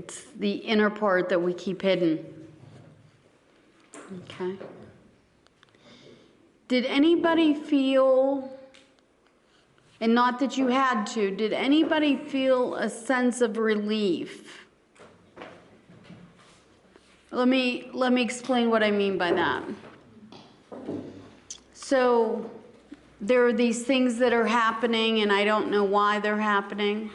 It's the inner part that we keep hidden. Okay. Did anybody feel, and not that you had to, did anybody feel a sense of relief? Let me explain what I mean by that. So there are these things that are happening and I don't know why they're happening.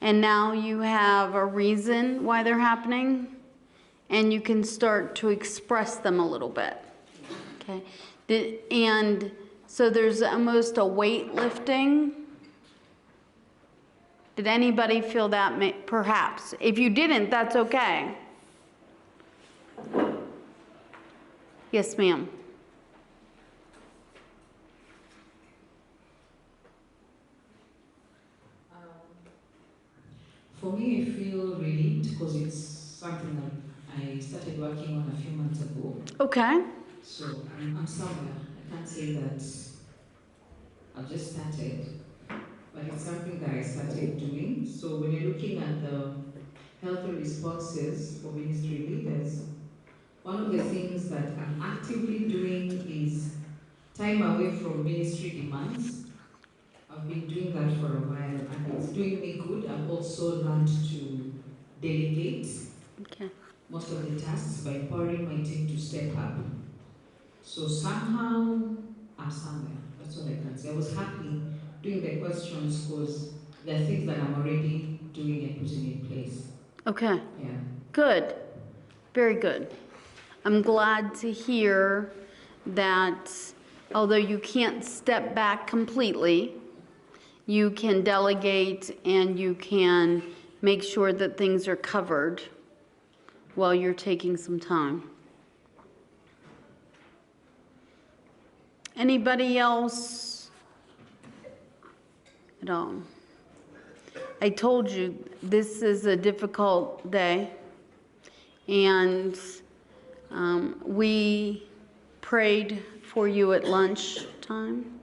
And now you have a reason why they're happening and you can start to express them a little bit. Okay. And so there's almost a weight lifting. Did anybody feel that? Perhaps. If you didn't, that's okay. Yes, ma'am. For me, I feel relieved because it's something that I started working on a few months ago. Okay. So I'm somewhere. I can't say that I've just started, but it's something that I started doing. So when you're looking at the healthy responses for ministry leaders, one of the things that I'm actively doing is time away from ministry demands. I've been doing that for a while and it's doing me good. I've also learned to delegate most of the tasks by empowering my team to step up. So somehow I'm somewhere. That's what I can say. I was happy doing the questions because there are things that I'm already doing and putting in place. Okay. Yeah. Good. Very good. I'm glad to hear that although you can't step back completely, you can delegate and you can make sure that things are covered while you're taking some time. Anybody else at all? I told you this is a difficult day, and we prayed for you at lunchtime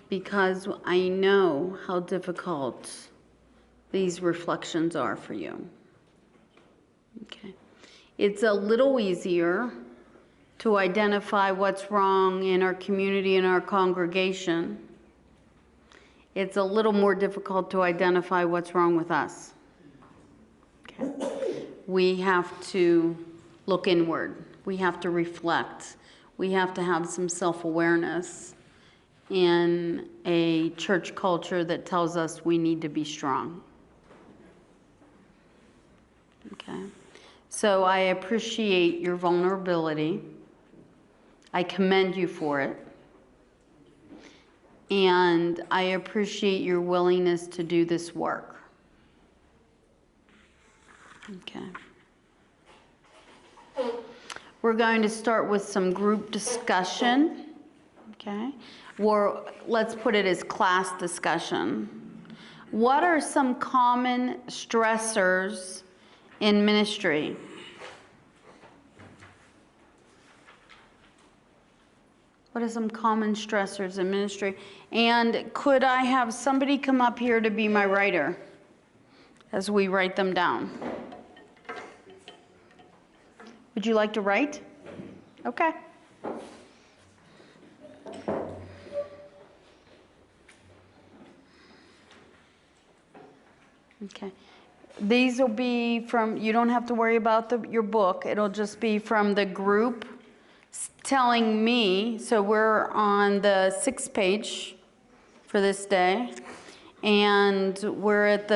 because I know how difficult these reflections are for you. Okay. It's a little easier to identify what's wrong in our community and our congregation. It's a little more difficult to identify what's wrong with us. Okay. We have to look inward. We have to reflect. We have to have some self-awareness in a church culture that tells us we need to be strong. Okay. So I appreciate your vulnerability. I commend you for it. And I appreciate your willingness to do this work. Okay. We're going to start with some group discussion. Okay. Or let's put it as class discussion. What are some common stressors in ministry? What are some common stressors in ministry? And could I have somebody come up here to be my writer as we write them down? Would you like to write? Okay. Okay. These will be from, you don't have to worry about your book. It'll just be from the group telling me, so we're on the 6th page for this day, and we're at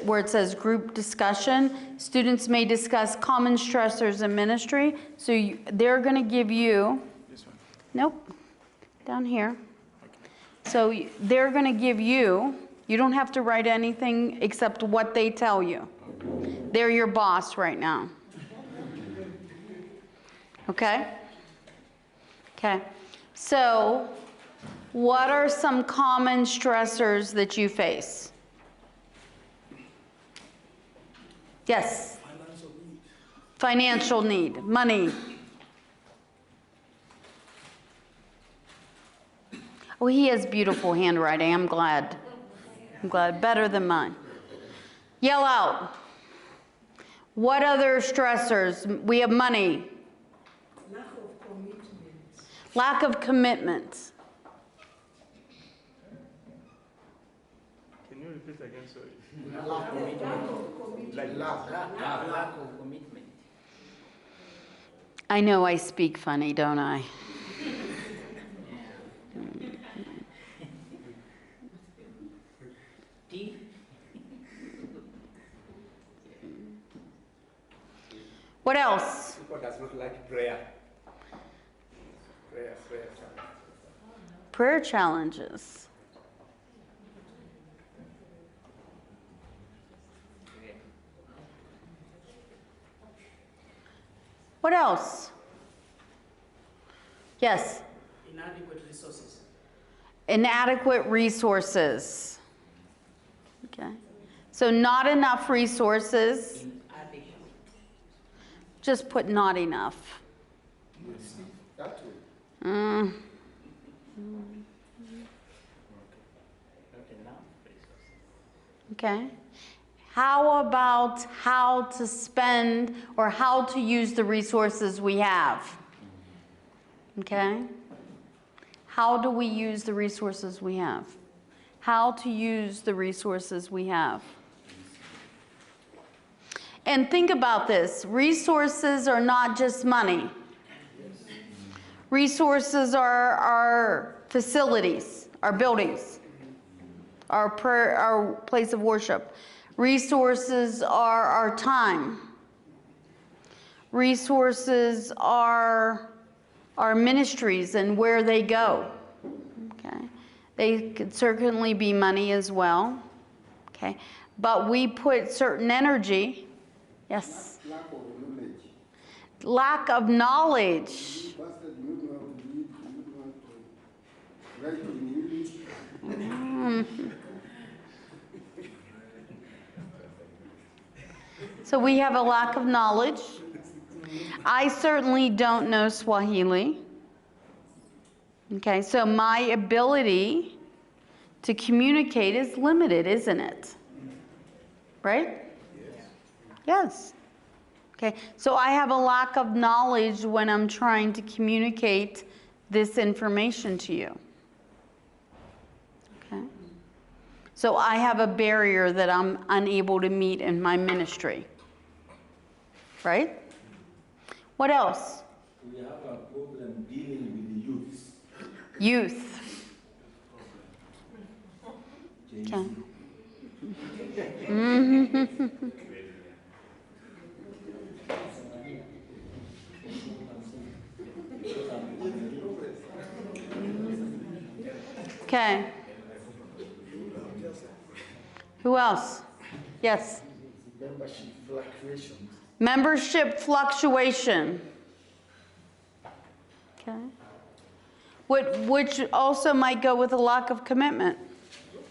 where it says group discussion. Students may discuss common stressors in ministry. So they're going to give you, This one. nope, down here. So they're going to give you don't have to write anything except what they tell you. They're your boss right now. Okay? Okay. So, what are some common stressors that you face? Yes? Financial need. Money. Oh, he has beautiful handwriting. I'm glad. Better than mine. Yell out. What other stressors? We have money. Lack of commitment. Lack of commitment. Can you repeat again, sorry? Lack of commitment. Lack of commitment. I know I speak funny, don't I? T. What else? People does not like prayer. Prayer. Prayer challenges. What else? Yes. Inadequate resources. Inadequate resources. Okay. So not enough resources. Inadequate. Just put not enough. That way. Mm. Not enough resources. Okay. How about how to spend or how to use the resources we have? Okay. How do we use the resources we have? How to use the resources we have. And think about this. Resources are not just money. Resources are our facilities, our buildings, our place of worship. Resources are our time. Resources are our ministries and where they go. Okay. They could certainly be money as well. Okay. But we put certain energy. Yes. Lack of knowledge. Lack of knowledge. Pastor, do you know how to read? Do you know how to write in English? So we have a lack of knowledge. I certainly don't know Swahili. Okay, so my ability to communicate is limited, isn't it? Right? Yes. Okay, so I have a lack of knowledge when I'm trying to communicate this information to you. Okay. So I have a barrier that I'm unable to meet in my ministry. Right? What else? We have a problem dealing with the youths. Youth. Okay. Okay. Who else? Yes. Membership fluctuations. Membership fluctuation. Okay. Which also might go with a lack of commitment.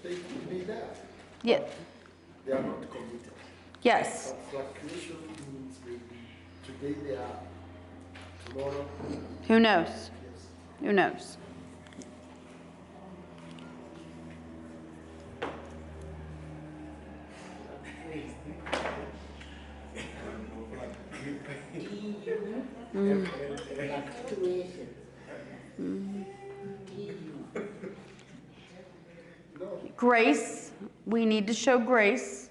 They could be there. Yeah. They are not committed. Yes. But fluctuation means maybe today they are, tomorrow. Who knows? Yes. Who knows? Fluctuation. Grace. We need to show grace.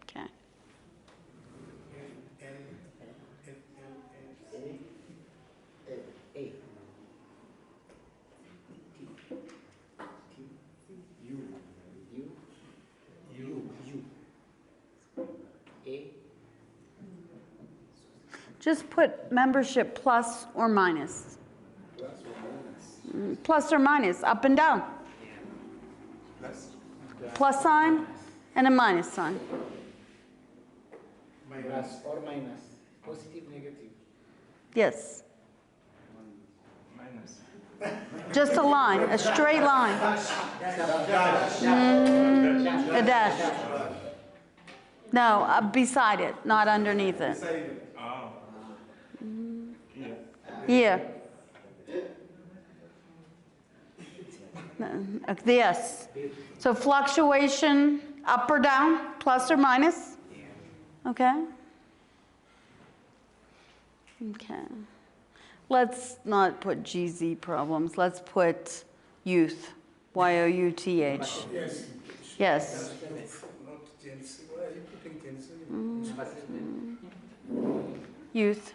Okay. A. A. Just put membership plus or minus. Plus or minus. Plus or minus, up and down. Plus sign and a minus sign. Plus or minus. Positive, negative. Yes. Minus. Just a line, a straight line. A dash. No, beside it, not underneath it. Oh. Yeah. Here. Yes. So fluctuation Up or down? Plus or minus? Okay. Okay. Let's not put GZ problems. Let's put youth. Youth. Yes. Yes. Not Gen Z. Why are you putting Gen Z? Number 7. Youth.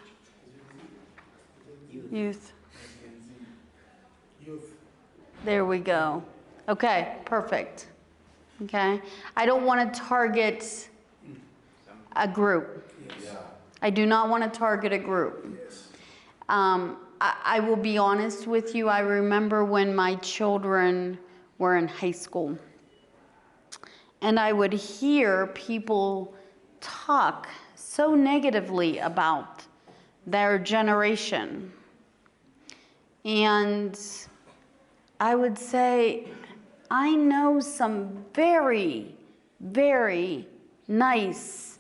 Youth. Youth. There we go. Okay, perfect. Okay. I don't want to target a group. Yes. I do not want to target a group. Yes. I will be honest with you. I remember when my children were in high school, and I would hear people talk so negatively about their generation. And I would say, I know some very, very nice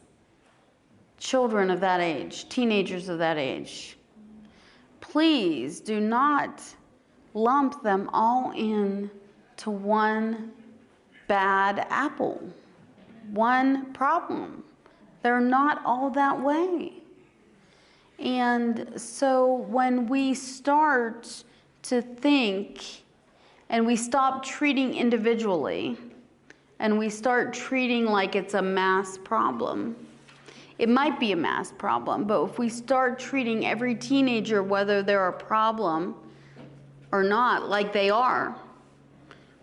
children of that age, teenagers of that age. Please do not lump them all in to one bad apple, one problem. They're not all that way. And so when we start to think and we stop treating individually and we start treating like it's a mass problem, it might be a mass problem, but if we start treating every teenager, whether they're a problem or not, like they are,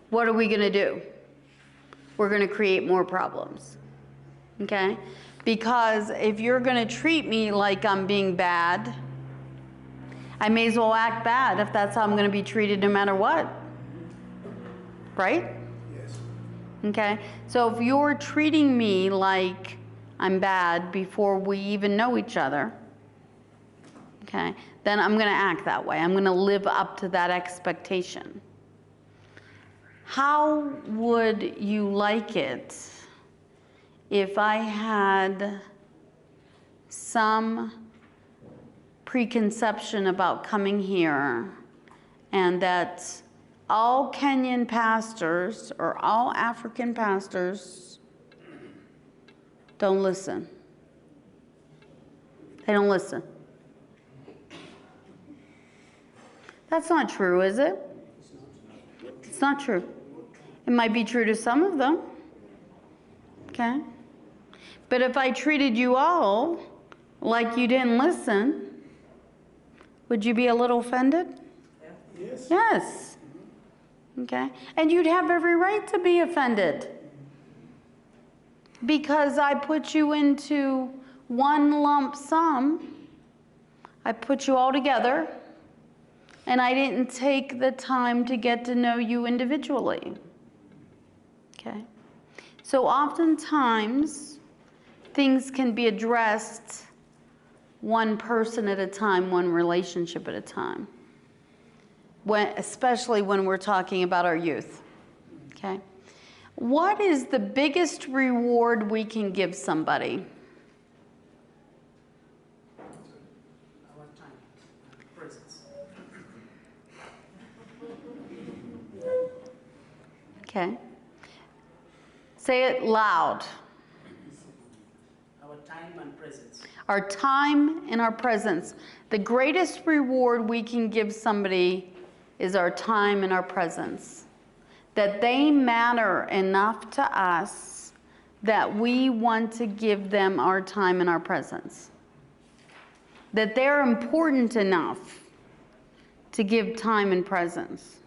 what are we going to do? We're going to create more problems, okay? Because if you're going to treat me like I'm being bad, I may as well act bad if that's how I'm going to be treated no matter what, right? Yes. Okay, so if you're treating me like I'm bad before we even know each other, okay, then I'm going to act that way. I'm going to live up to that expectation. How would you like it if I had some preconception about coming here and that all Kenyan pastors or all African pastors don't listen? They don't listen. That's not true, is it? It's not true. It might be true to some of them. Okay? But if I treated you all like you didn't listen, would you be a little offended? Yes. Yes. Okay? And you'd have every right to be offended. Because I put you into one lump sum. I put you all together. And I didn't take the time to get to know you individually. Okay? So oftentimes, things can be addressed one person at a time, one relationship at a time. Especially when we're talking about our youth. Okay? What is the biggest reward we can give somebody? Our time, presence. Okay? Say it loud. Our time and presence. Our time and our presence. The greatest reward we can give somebody is our time and our presence. That they matter enough to us that we want to give them our time and our presence. That they're important enough to give time and presence.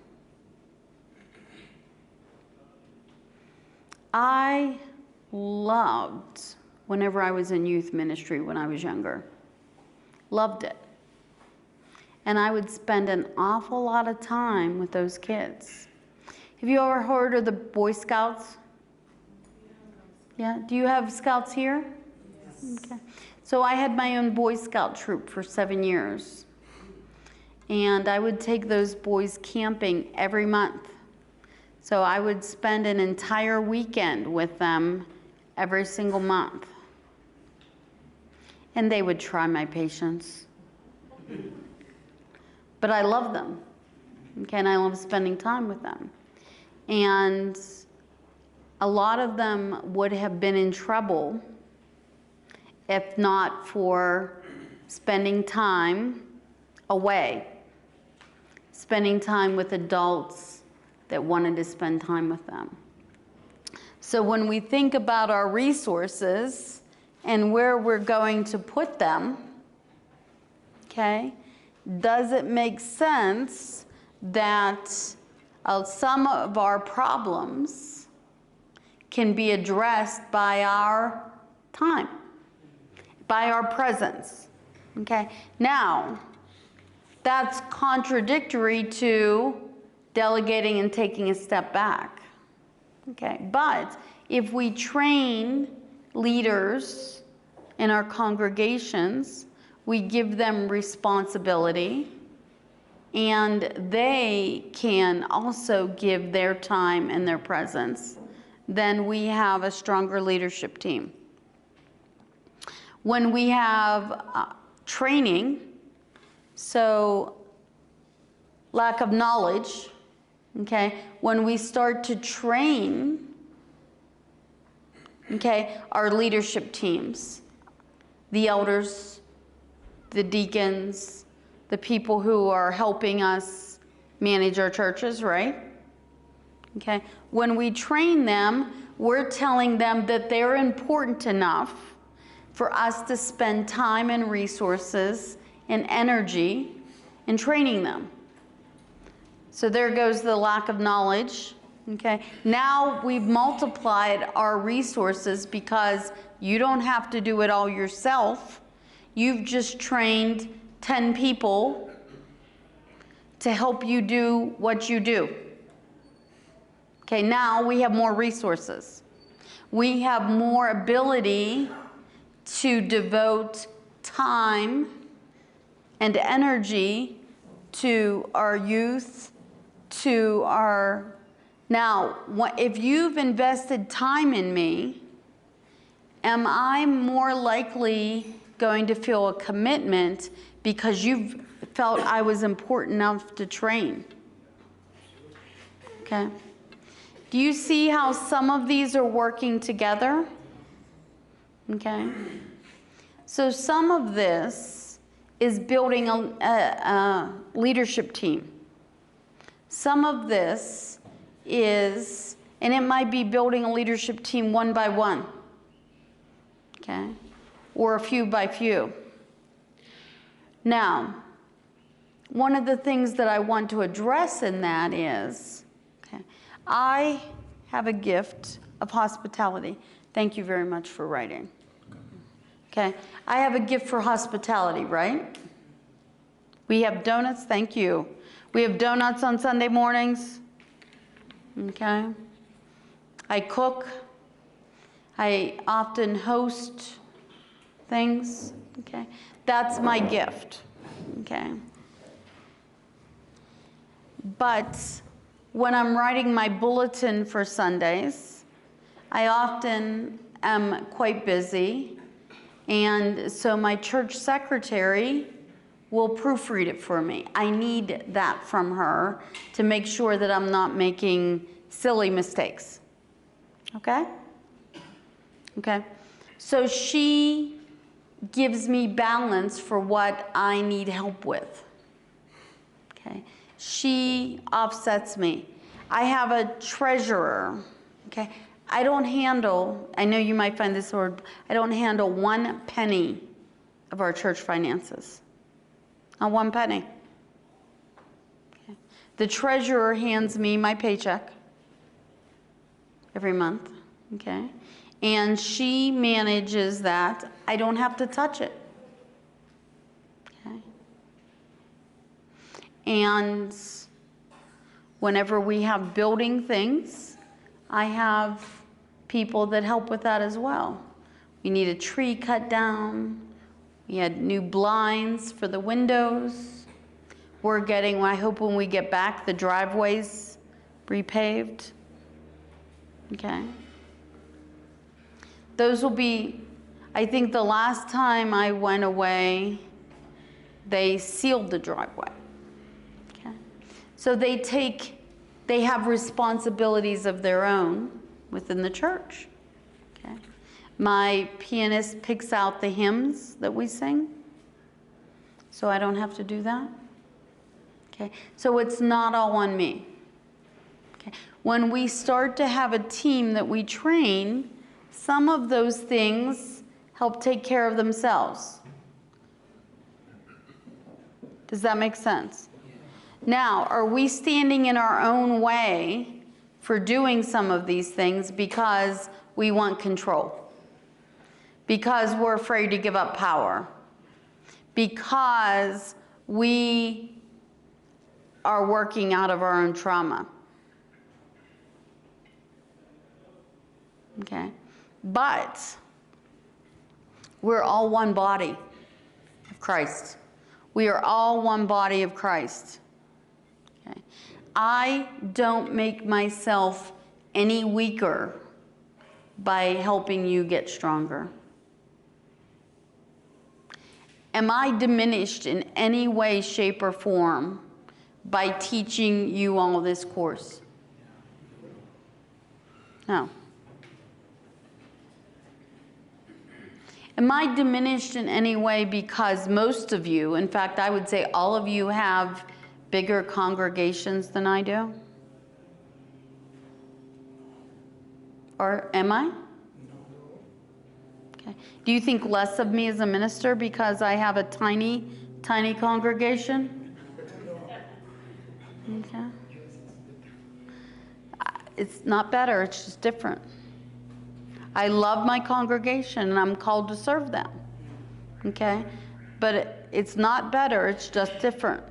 I loved whenever I was in youth ministry when I was younger. Loved it. And I would spend an awful lot of time with those kids. Have you ever heard of the Boy Scouts? Yeah? Do you have Scouts here? Yes. Okay. So I had my own Boy Scout troop for 7 years. And I would take those boys camping every month. So I would spend an entire weekend with them every single month. And they would try my patience. But I love them. Okay, and I love spending time with them. And a lot of them would have been in trouble if not for spending time away, spending time with adults that wanted to spend time with them. So when we think about our resources and where we're going to put them, okay, does it make sense that some of our problems can be addressed by our time, by our presence? Okay, now that's contradictory to delegating and taking a step back. Okay, but if we train leaders in our congregations, we give them responsibility, and they can also give their time and their presence, then we have a stronger leadership team. When we have training, so lack of knowledge, okay, when we start to train, okay, our leadership teams, the elders, the deacons, the people who are helping us manage our churches, right? Okay, when we train them, we're telling them that they're important enough for us to spend time and resources and energy in training them. So there goes the lack of knowledge. Okay, now we've multiplied our resources because you don't have to do it all yourself. You've just trained 10 people to help you do what you do. Okay, now we have more resources. We have more ability to devote time and energy to our youth, to our... Now, if you've invested time in me, am I more likely going to feel a commitment because you've felt I was important enough to train? Okay. Do you see how some of these are working together? Okay. So some of this is building a leadership team. Some of this is, and it might be building a leadership team one by one, okay, or a few by few. Now, one of the things that I want to address in that is, okay, I have a gift of hospitality. Thank you very much for writing. Okay, I have a gift for hospitality, right? We have donuts, thank you. We have donuts on Sunday mornings. Okay. I cook. I often host things. Okay. That's my gift. Okay. But when I'm writing my bulletin for Sundays, I often am quite busy. And so my church secretary will proofread it for me. I need that from her to make sure that I'm not making silly mistakes. Okay? Okay. So she gives me balance for what I need help with. Okay. She offsets me. I have a treasurer. Okay. I don't handle, I know you might find this word, I don't handle 1 penny of our church finances. Not 1 penny. Okay. The treasurer hands me my paycheck every month, okay? And she manages that. I don't have to touch it, okay? And whenever we have building things, I have people that help with that as well. We need a tree cut down. We had new blinds for the windows. We're getting, I hope when we get back, the driveways repaved. Okay. Those will be, I think the last time I went away, they sealed the driveway. Okay. So they have responsibilities of their own. within the church. Okay. My pianist picks out the hymns that we sing, so I don't have to do that. Okay. So it's not all on me. Okay. When we start to have a team that we train, some of those things help take care of themselves. Does that make sense? Now, are we standing in our own way for doing some of these things because we want control? Because we're afraid to give up power? Because we are working out of our own trauma? Okay. But we're all one body of Christ. We are all one body of Christ. Okay. I don't make myself any weaker by helping you get stronger. Am I diminished in any way, shape, or form by teaching you all this course? No. Am I diminished in any way because most of you, in fact, I would say all of you have bigger congregations than I do? Or am I? Okay. Do you think less of me as a minister because I have a tiny, tiny congregation? Okay. It's not better, it's just different. I love my congregation and I'm called to serve them. Okay? But it's not better, it's just different.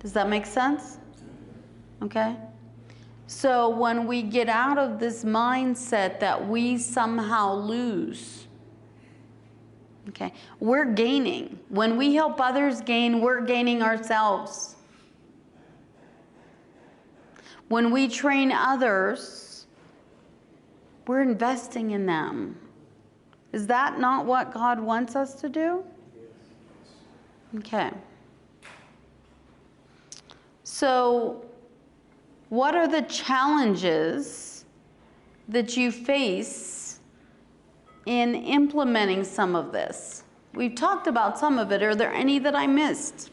Does that make sense? Okay? So when we get out of this mindset that we somehow lose, okay, we're gaining. When we help others gain, we're gaining ourselves. When we train others, we're investing in them. Is that not what God wants us to do? Okay. So, what are the challenges that you face in implementing some of this? We've talked about some of it. Are there any that I missed?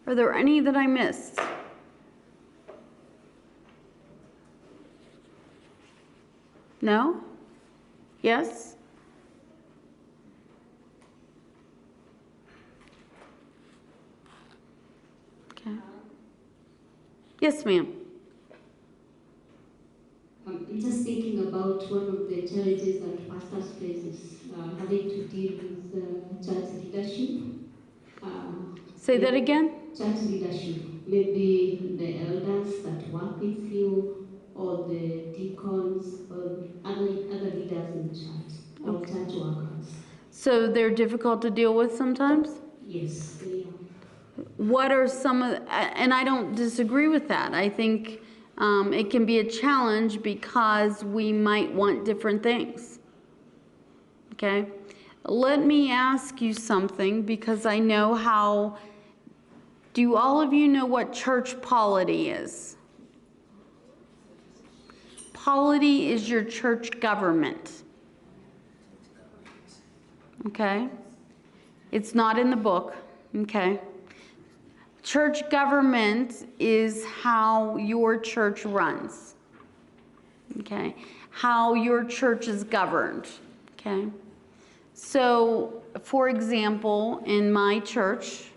Are there any that I missed? No? Yes? Okay. Yes, ma'am. I'm just thinking about one of the challenges that pastors faces, having to deal with church leadership. Say that again? Church leadership, maybe the elders that work with you, or the deacons, or other leaders in church, or church workers. So they're difficult to deal with sometimes? Yes, they are. What are some of, and I don't disagree with that. I think it can be a challenge because we might want different things. Okay? Let me ask you something because I know how, do all of you know what church polity is? Polity is your church government. Okay? It's not in the book. Okay? Church government is how your church runs. Okay? How your church is governed. Okay? So, for example, in my church,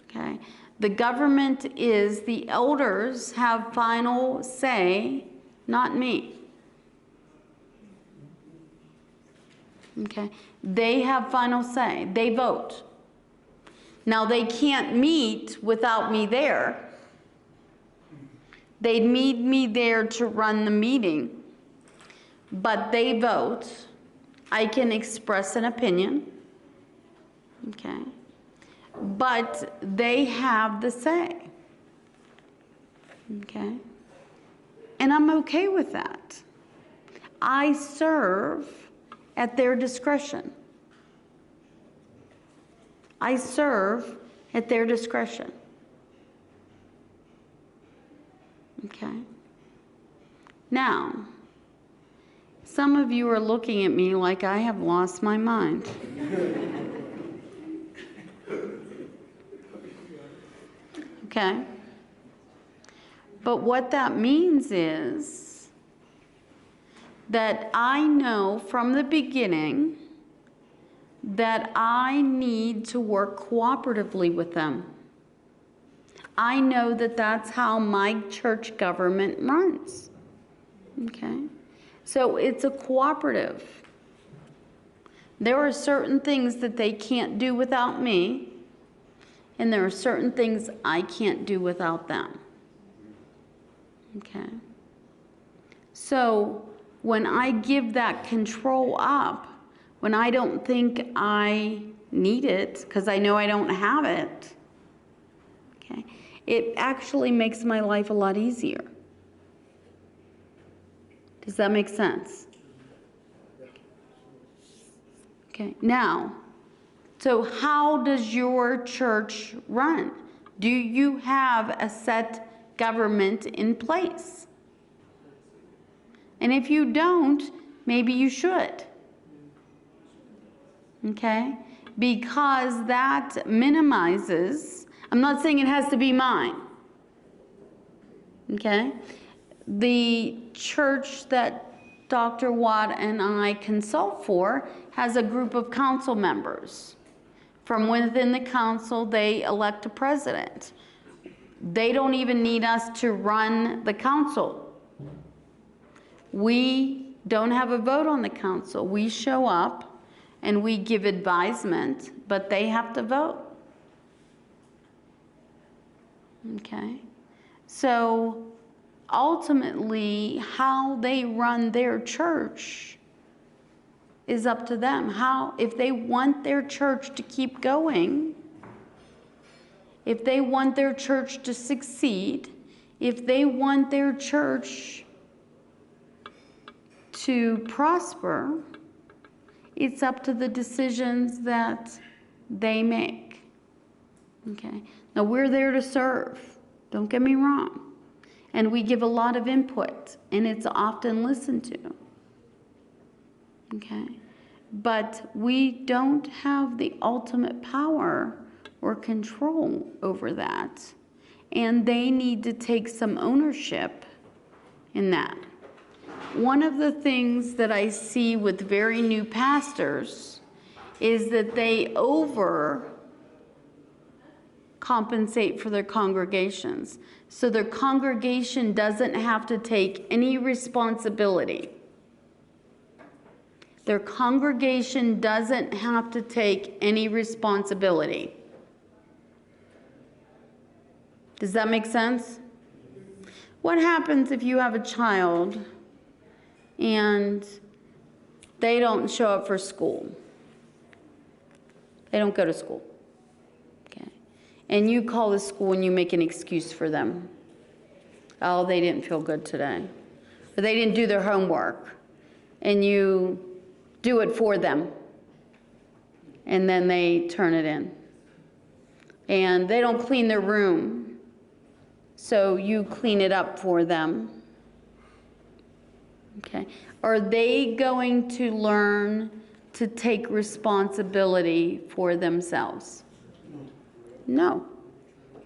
okay, the government is the elders have final say, not me. Okay? They have final say. They vote. Now, they can't meet without me there. They'd need me there to run the meeting, but they vote. I can express an opinion, okay? But they have the say, okay? And I'm okay with that. I serve at their discretion. I serve at their discretion. Okay. Now, some of you are looking at me like I have lost my mind. Okay? But what that means is that I know from the beginning that I need to work cooperatively with them. I know that that's how my church government runs. Okay? So it's a cooperative. There are certain things that they can't do without me, and there are certain things I can't do without them. Okay? So when I give that control up, when I don't think I need it, because I know I don't have it, okay, it actually makes my life a lot easier. Does that make sense? Okay, now, so how does your church run? Do you have a set government in place? And if you don't, maybe you should. Okay? Because that minimizes, I'm not saying it has to be mine. Okay? The church that Dr. Watt and I consult for has a group of council members. From within the council, they elect a president. They don't even need us to run the council. We don't have a vote on the council. We show up and we give advisement, but they have to vote. Okay? So ultimately, how they run their church is up to them. How, if they want their church to keep going, if they want their church to succeed, if they want their church to prosper, it's up to the decisions that they make. Okay? Now, we're there to serve. Don't get me wrong. And we give a lot of input, and it's often listened to. Okay? But we don't have the ultimate power or control over that. And they need to take some ownership in that. One of the things that I see with very new pastors is that they overcompensate for their congregations. So their congregation doesn't have to take any responsibility. Their congregation doesn't have to take any responsibility. Does that make sense? What happens if you have a child and they don't show up for school? They don't go to school. Okay. And you call the school and you make an excuse for them. Oh, they didn't feel good today. Or they didn't do their homework. And you do it for them. And then they turn it in. And they don't clean their room. So you clean it up for them. Okay. Are they going to learn to take responsibility for themselves? No.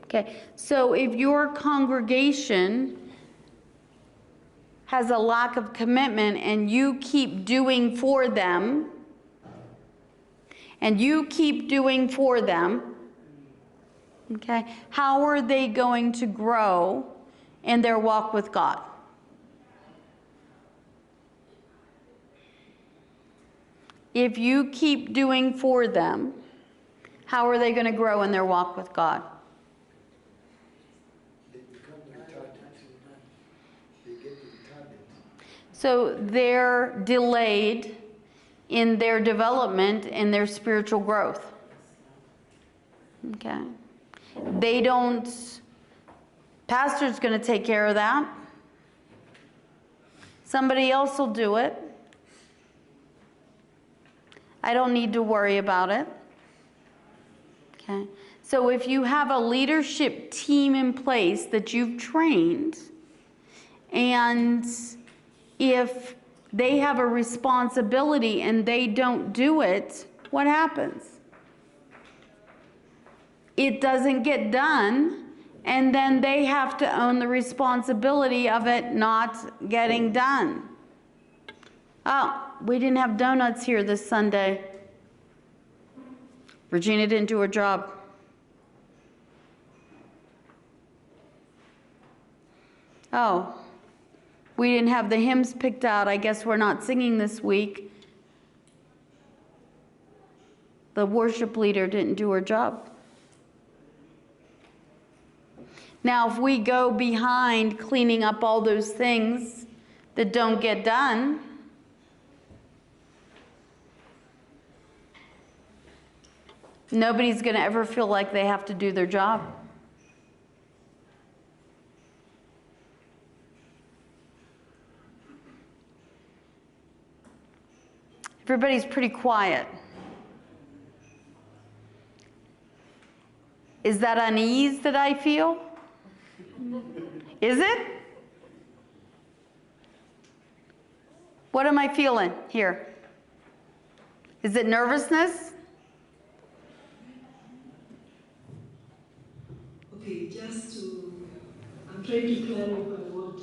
Okay. So if your congregation has a lack of commitment and you keep doing for them, okay, how are they going to grow in their walk with God? If you keep doing for them, how are they going to grow in their walk with God? They become retarded. They get retarded. So they're delayed in their development and their spiritual growth. Okay. They don't, pastor's going to take care of that. Somebody else will do it. I don't need to worry about it. Okay. So if you have a leadership team in place that you've trained, And if they have a responsibility and they don't do it, what happens? It doesn't get done, and then they have to own the responsibility of it not getting done. Oh, we didn't have donuts here this Sunday. Regina didn't do her job. Oh, we didn't have the hymns picked out. I guess we're not singing this week. The worship leader didn't do her job. Now, if we go behind cleaning up all those things that don't get done, nobody's going to ever feel like they have to do their job. Everybody's pretty quiet. Is that unease that I feel? Is it? What am I feeling here? Is it nervousness? Okay, I'm trying to clarify what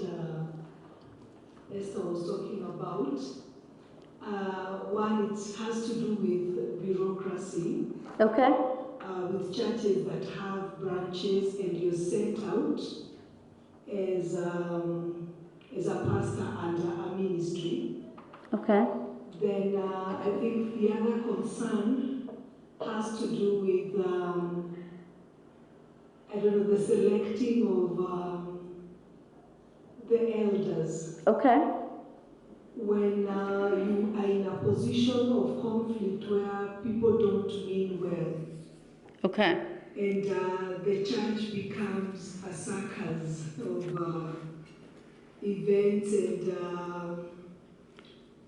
Esther was talking about. One, it has to do with bureaucracy. Okay. With churches that have branches and you're sent out as a pastor under a ministry. Okay. Then I think the other concern has to do with, the selecting of the elders. Okay. When you are in a position of conflict where people don't mean well. Okay. And the church becomes a circus of events and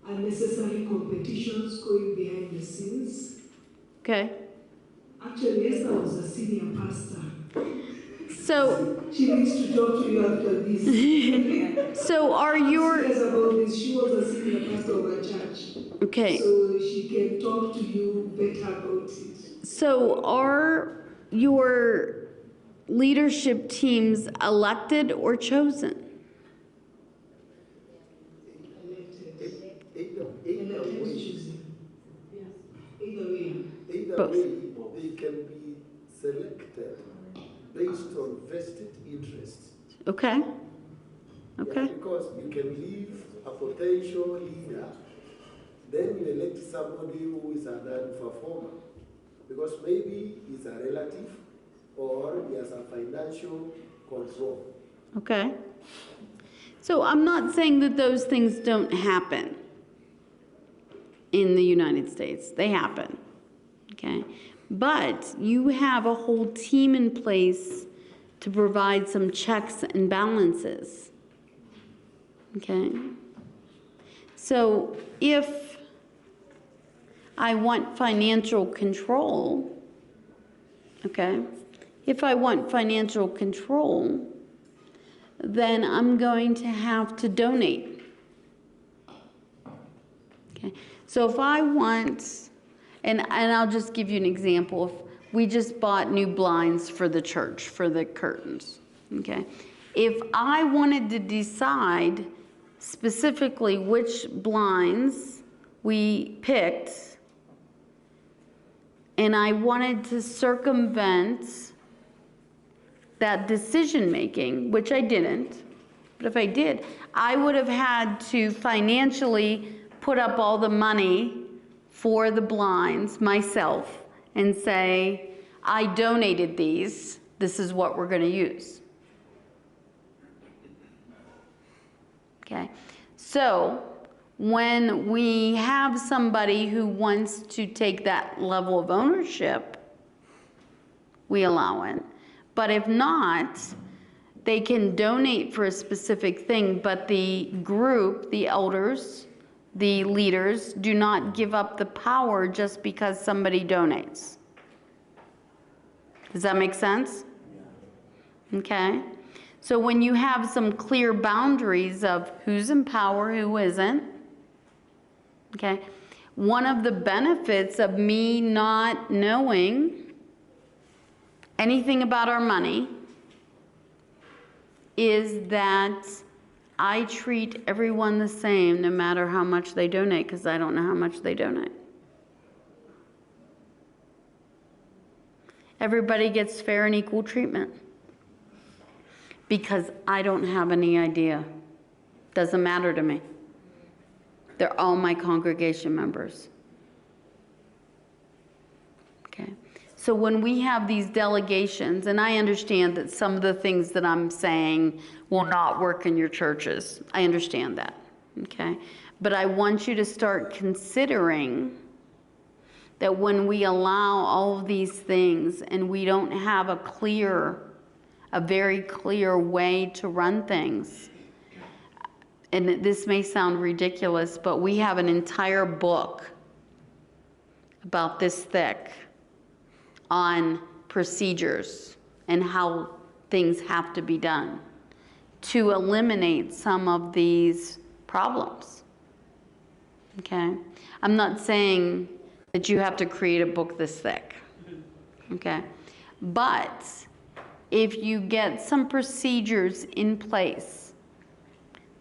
unnecessary competitions going behind the scenes. Okay. Actually, Esther was a senior pastor. So, She needs to talk to you after this. so are your... Serious about this. She was a senior pastor of a church. Okay. So she can talk to you better about it. So are your leadership teams elected or chosen? Either Both. way, they can be selected based on vested interests. Okay. Okay. Yeah, because you can leave a potential leader, then you elect somebody who is a non-performer. Because maybe he's a relative or he has a financial control. Okay. So I'm not saying that those things don't happen in the United States. They happen. Okay. But you have a whole team in place to provide some checks and balances. Okay. So if I want financial control, okay, if I want financial control, then I'm going to have to donate. Okay, so if I want, and I'll just give you an example. If we just bought new blinds for the church, for the curtains, okay? If I wanted to decide specifically which blinds we picked, and I wanted to circumvent that decision making, which I didn't, but if I did, I would have had to financially put up all the money for the blinds myself and say, I donated these, this is what we're going to use. Okay, so when we have somebody who wants to take that level of ownership, we allow it. But if not, they can donate for a specific thing, but the group, the elders, the leaders, do not give up the power just because somebody donates. Does that make sense? Okay. So when you have some clear boundaries of who's in power, who isn't, okay, one of the benefits of me not knowing anything about our money is that I treat everyone the same no matter how much they donate, because I don't know how much they donate. Everybody gets fair and equal treatment because I don't have any idea. Doesn't matter to me. They're all my congregation members. Okay. So when we have these delegations, and I understand that some of the things that I'm saying will not work in your churches. I understand that. Okay. But I want you to start considering that when we allow all of these things and we don't have a very clear way to run things, and this may sound ridiculous, but we have an entire book about this thick on procedures and how things have to be done to eliminate some of these problems. Okay? I'm not saying that you have to create a book this thick. Okay? But if you get some procedures in place,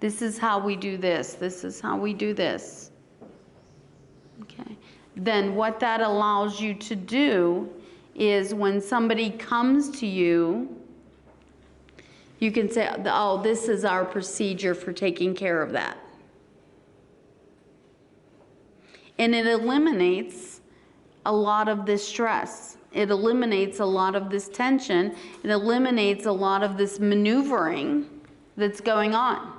this is how we do this, this is how we do this, okay, then what that allows you to do is when somebody comes to you, you can say, oh, this is our procedure for taking care of that. And it eliminates a lot of this stress. It eliminates a lot of this tension. It eliminates a lot of this maneuvering that's going on.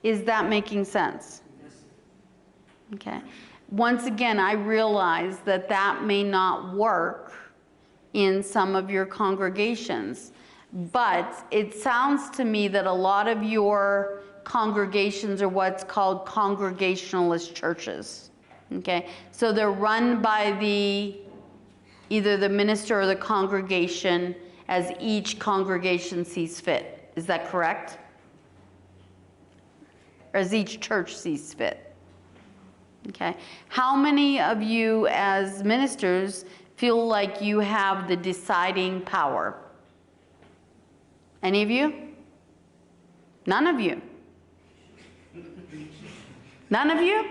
Is that making sense? Okay. Once again, I realize that that may not work in some of your congregations, but it sounds to me that a lot of your congregations are what's called congregationalist churches. Okay. So they're run by either the minister or the congregation as each congregation sees fit. Is that correct? Or as each church sees fit? Okay. How many of you as ministers feel like you have the deciding power? Any of you? None of you? None of you?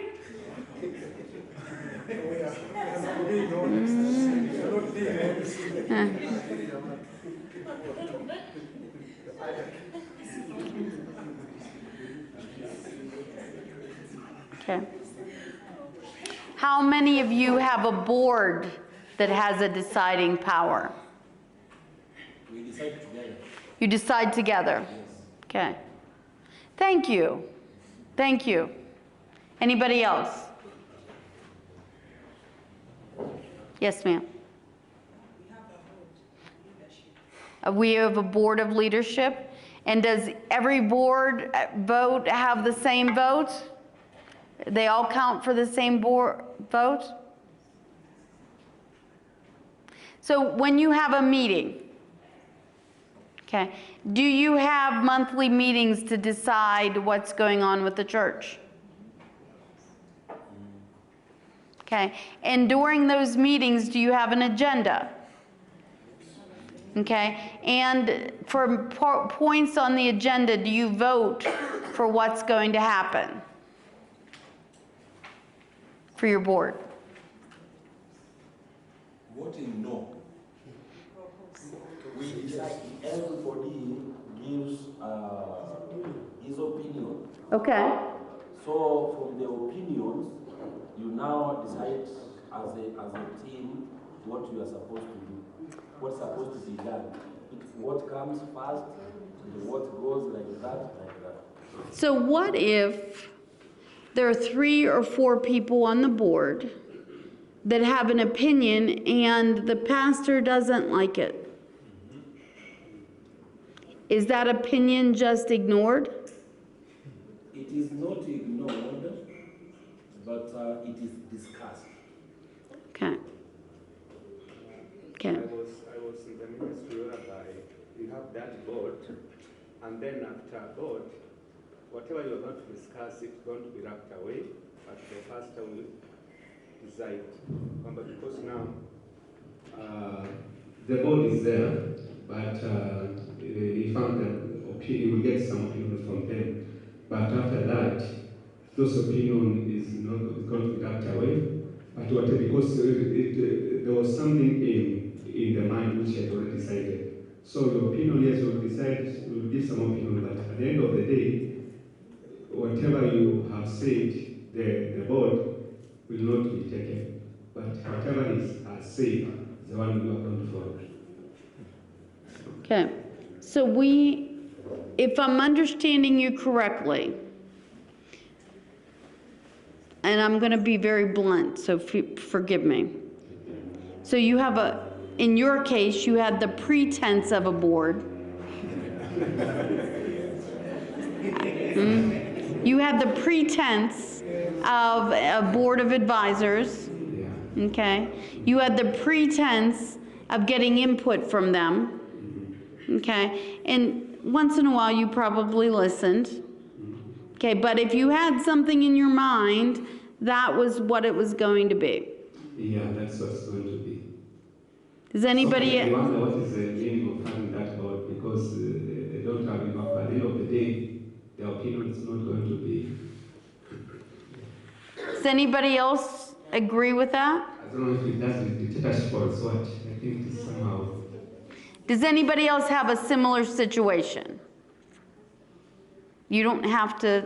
Okay. How many of you have a board that has a deciding power? We decide together. You decide together? Okay. Thank you. Thank you. Anybody else? Yes, ma'am. We have a board of leadership. And does every board vote have the same vote? They all count for the same board vote? So when you have a meeting, okay, do you have monthly meetings to decide what's going on with the church? Okay, and during those meetings, do you have an agenda? Okay, and for points on the agenda, do you vote for what's going to happen for your board? Voting no. We decide, everybody gives his opinion. Okay. So from the opinions, you now decide as a team what you are supposed to do, what's supposed to be done. What comes first, what goes like that. So what if there are 3 or 4 people on the board that have an opinion and the pastor doesn't like it? Is that opinion just ignored? It is not ignored, but it is discussed. Okay. Okay. I was in the ministry whereby we have that board, and then after board, whatever you're going to discuss, it's going to be wrapped away, but the pastor will decide. But because now the board is there, but he found that he will get some opinions from them. But after that, those opinion is not going to be wrapped away. But what, because there was something in the mind which had already decided. So your opinion, yes, will decide, will give some opinion, but at the end of the day, whatever you have said, the board will not be taken. But whatever is said, is the one you are going to follow. Okay, so if I'm understanding you correctly, and I'm going to be very blunt, so forgive me. So you have in your case, you had the pretense of a board. You had the pretense of a board of advisors. Okay. You had the pretense of getting input from them. Okay. And once in a while you probably listened. Okay. But if you had something in your mind, that was what it was going to be. Yeah, that's what's going to be. Does anybody... So I wonder what is the meaning of having that board, because they don't have enough. At the end of the day, their opinion is not going to be... Does anybody else agree with that? I don't know if it does with dictatorship or what. I think it's somehow... Does anybody else have a similar situation? You don't have to...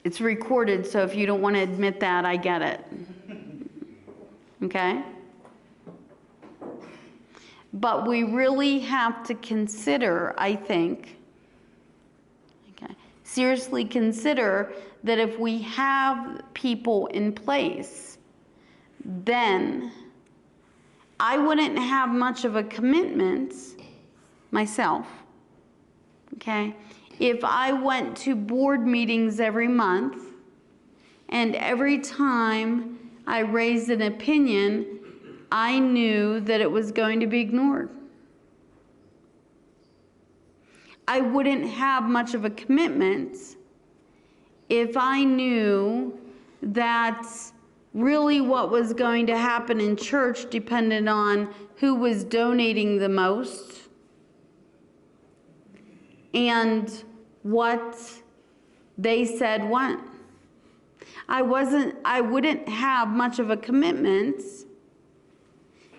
It's recorded, so if you don't want to admit that, I get it. Okay? But we really have to consider, I think, seriously consider that if we have people in place, then I wouldn't have much of a commitment myself, okay, if I went to board meetings every month and every time I raised an opinion, I knew that it was going to be ignored. I wouldn't have much of a commitment if I knew that really what was going to happen in church depended on who was donating the most and what they said went. I wouldn't have much of a commitment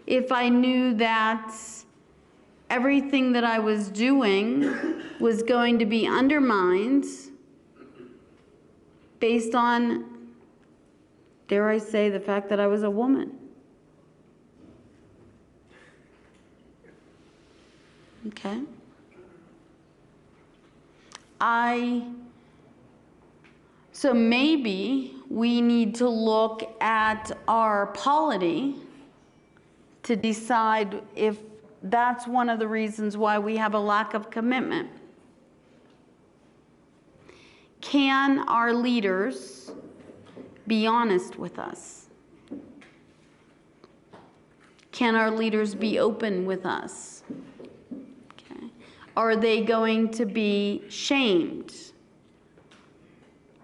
if I knew that everything that I was doing was going to be undermined based on, dare I say, the fact that I was a woman. Okay. So maybe we need to look at our polity to decide if that's one of the reasons why we have a lack of commitment. Can our leaders be honest with us? Can our leaders be open with us? Okay. Are they going to be shamed?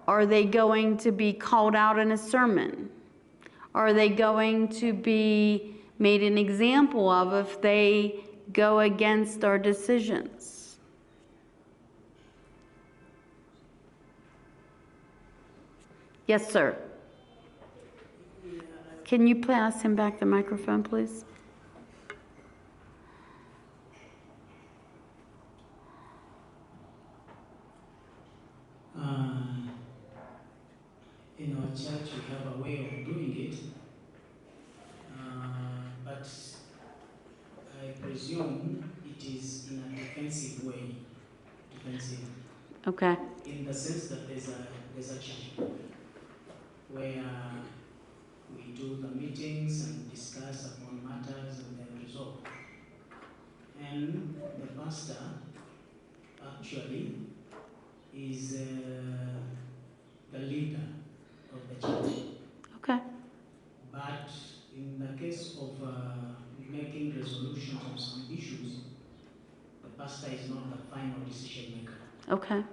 Are they going to be called out in a sermon? Are they going to be made an example of if they go against our decisions? Yes, sir. Can you pass him back the microphone, please? In our church, we have a way of doing it, but I presume it is in a defensive way. Defensive. Okay. In the sense that there's a church board where we do the meetings and discuss upon matters and then resolve. And the pastor actually is the leader of the church. Okay. But in the case of making resolutions on some issues, the pastor pastor is not the final decision maker. Okay.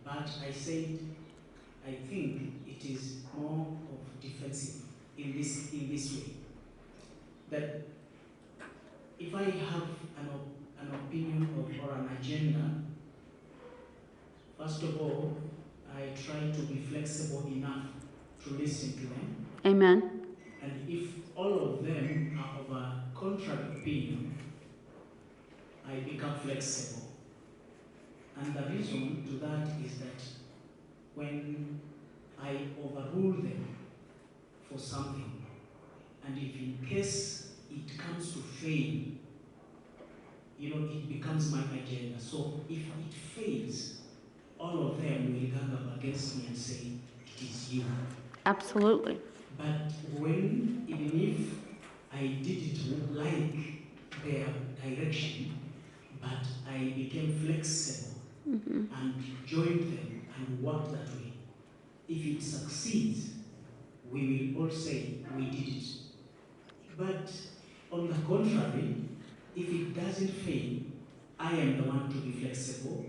But I said, I think it is more of defensive in this way. That if I have an opinion or an agenda, first of all, I try to be flexible enough to listen to them. Amen. And if all of them are of a contrary opinion, I become flexible. And the reason to that is that when I overrule them for something, and if in case it comes to fail, it becomes my agenda. So if it fails, all of them will gang up against me and say, it is you. Absolutely. But even if I didn't like their direction, but I became flexible and joined them and worked that way. If it succeeds, we will all say we did it. But on the contrary, if it doesn't fail, I am the one to be flexible,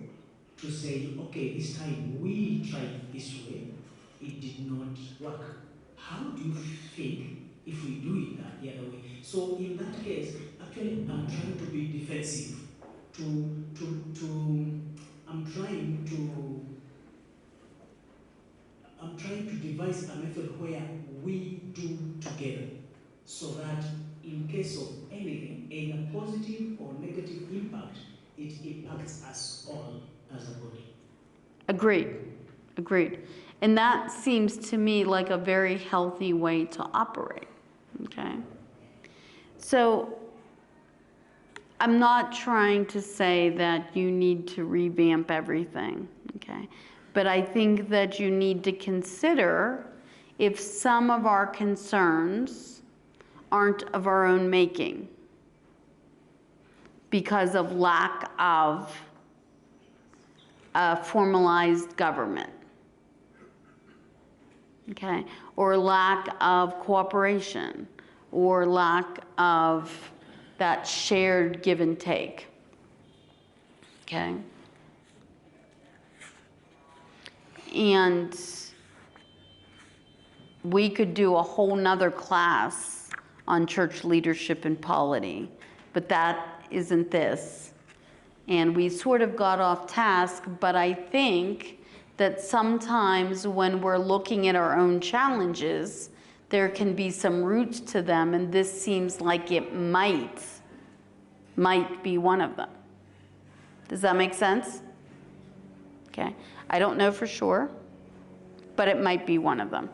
to say, okay, this time we tried this way, it did not work. How do you think if we do it the other way? So in that case, actually, I'm trying to be defensive. I'm trying to devise a method where we do together, so that in case of anything, either positive or negative impact, it impacts us all as a body. Agreed. Agreed. And that seems to me like a very healthy way to operate. Okay. So I'm not trying to say that you need to revamp everything. Okay. But I think that you need to consider if some of our concerns aren't of our own making because of lack of a formalized government, okay, or lack of cooperation, or lack of that shared give and take, okay? And we could do a whole nother class on church leadership and polity, but that isn't this. And we sort of got off task, but I think that sometimes when we're looking at our own challenges, there can be some roots to them, and this seems like it might be one of them. Does that make sense? Okay. I don't know for sure, but it might be one of them.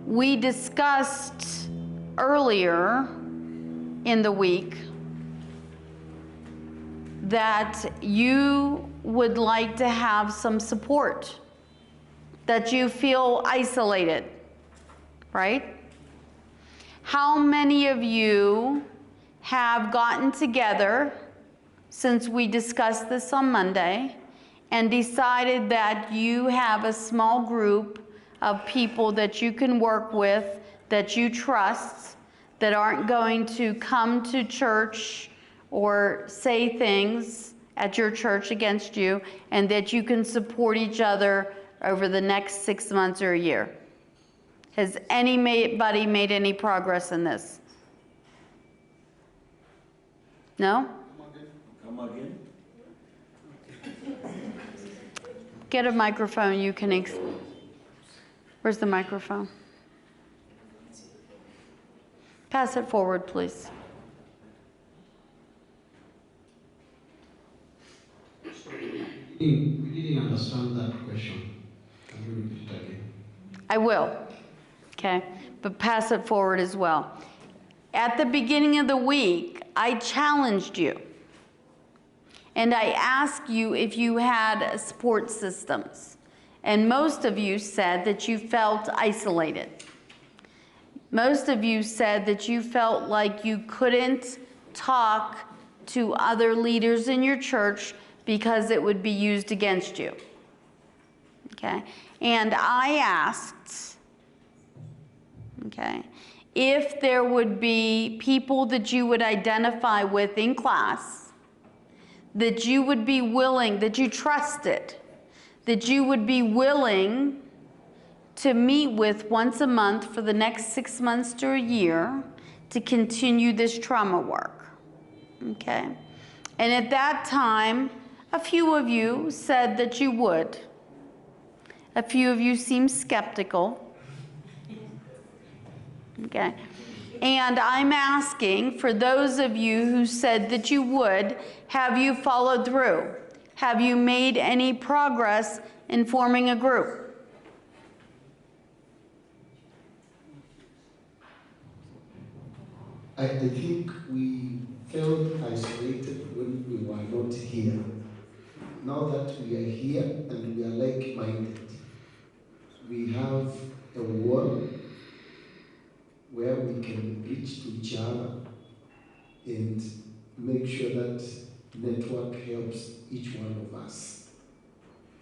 We discussed earlier in the week that you would like to have some support, that you feel isolated, right? How many of you have gotten together since we discussed this on Monday and decided that you have a small group of people that you can work with, that you trust, that aren't going to come to church or say things at your church against you, and that you can support each other over the next 6 months or a year? Has anybody made any progress in this? No? Come again? Get a microphone, you can where's the microphone? Pass it forward, please. We didn't understand that question. Can you repeat it again? I will, okay? But pass it forward as well. At the beginning of the week, I challenged you. And I asked you if you had support systems. And most of you said that you felt isolated. Most of you said that you felt like you couldn't talk to other leaders in your church because it would be used against you. Okay? And I asked, okay, if there would be people that you would identify with in class, that you would be willing, that you trusted, that you would be willing to meet with once a month for the next 6 months to a year to continue this trauma work. Okay? And at that time, a few of you said that you would. A few of you seemed skeptical. Okay? And I'm asking for those of you who said that you would, have you followed through? Have you made any progress in forming a group? I think we felt isolated when we were not here. Now that we are here and we are like-minded, we have a wall where we can reach to each other and make sure that network helps each one of us.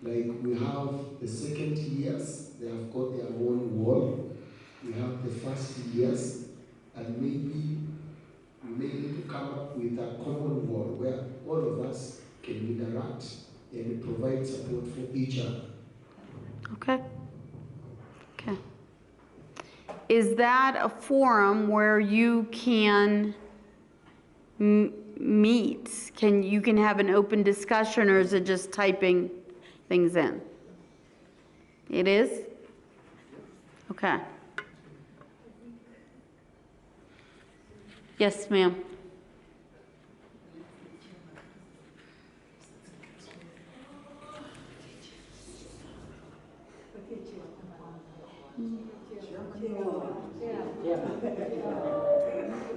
Like we have the second years, they have got their own wall. We have the first years, and maybe we may need to come up with a common wall where all of us can interact and provide support for each other. Okay. Okay. Is that a forum where you can meet? You can have an open discussion, or is it just typing things in? It is? Okay. Yes, ma'am.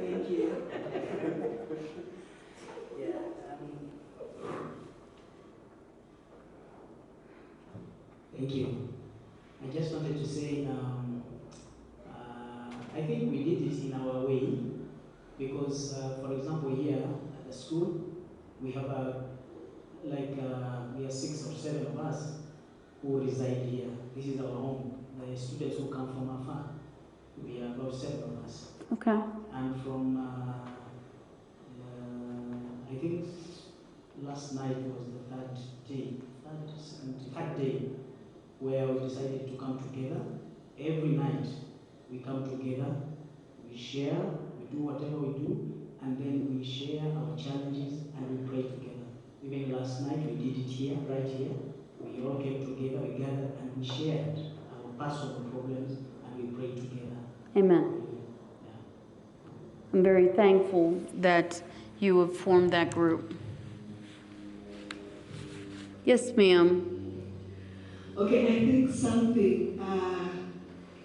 Thank you. Yeah. Thank you. I just wanted to say, I think we did it in our way because, for example, here at the school, we have we are 6 or 7 of us who reside here. This is our home. The students who come from afar, we are about 7 of us. Okay. And from, I think last night was the third day, where we decided to come together. Every night we come together, we share, we do whatever we do, and then we share our challenges and we pray together. Even last night we did it here, right here. We all came together, we gathered, and we shared our personal problems and we prayed together. Amen. Yeah. I'm very thankful that you have formed that group. Yes, ma'am. Okay, I think something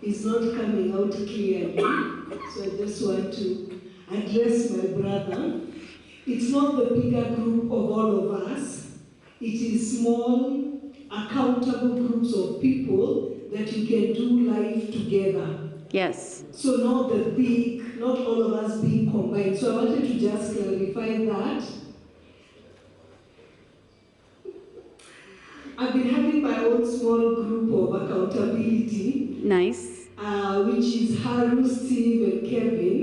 is not coming out clearly, so I just want to address my brother. It's not the bigger group of all of us. It is small, accountable groups of people that you can do life together. Yes. So not the big, not all of us being combined. So I wanted to just clarify that. I've been having my own small group of accountability. Nice. Which is Haru, Steve, and Kevin.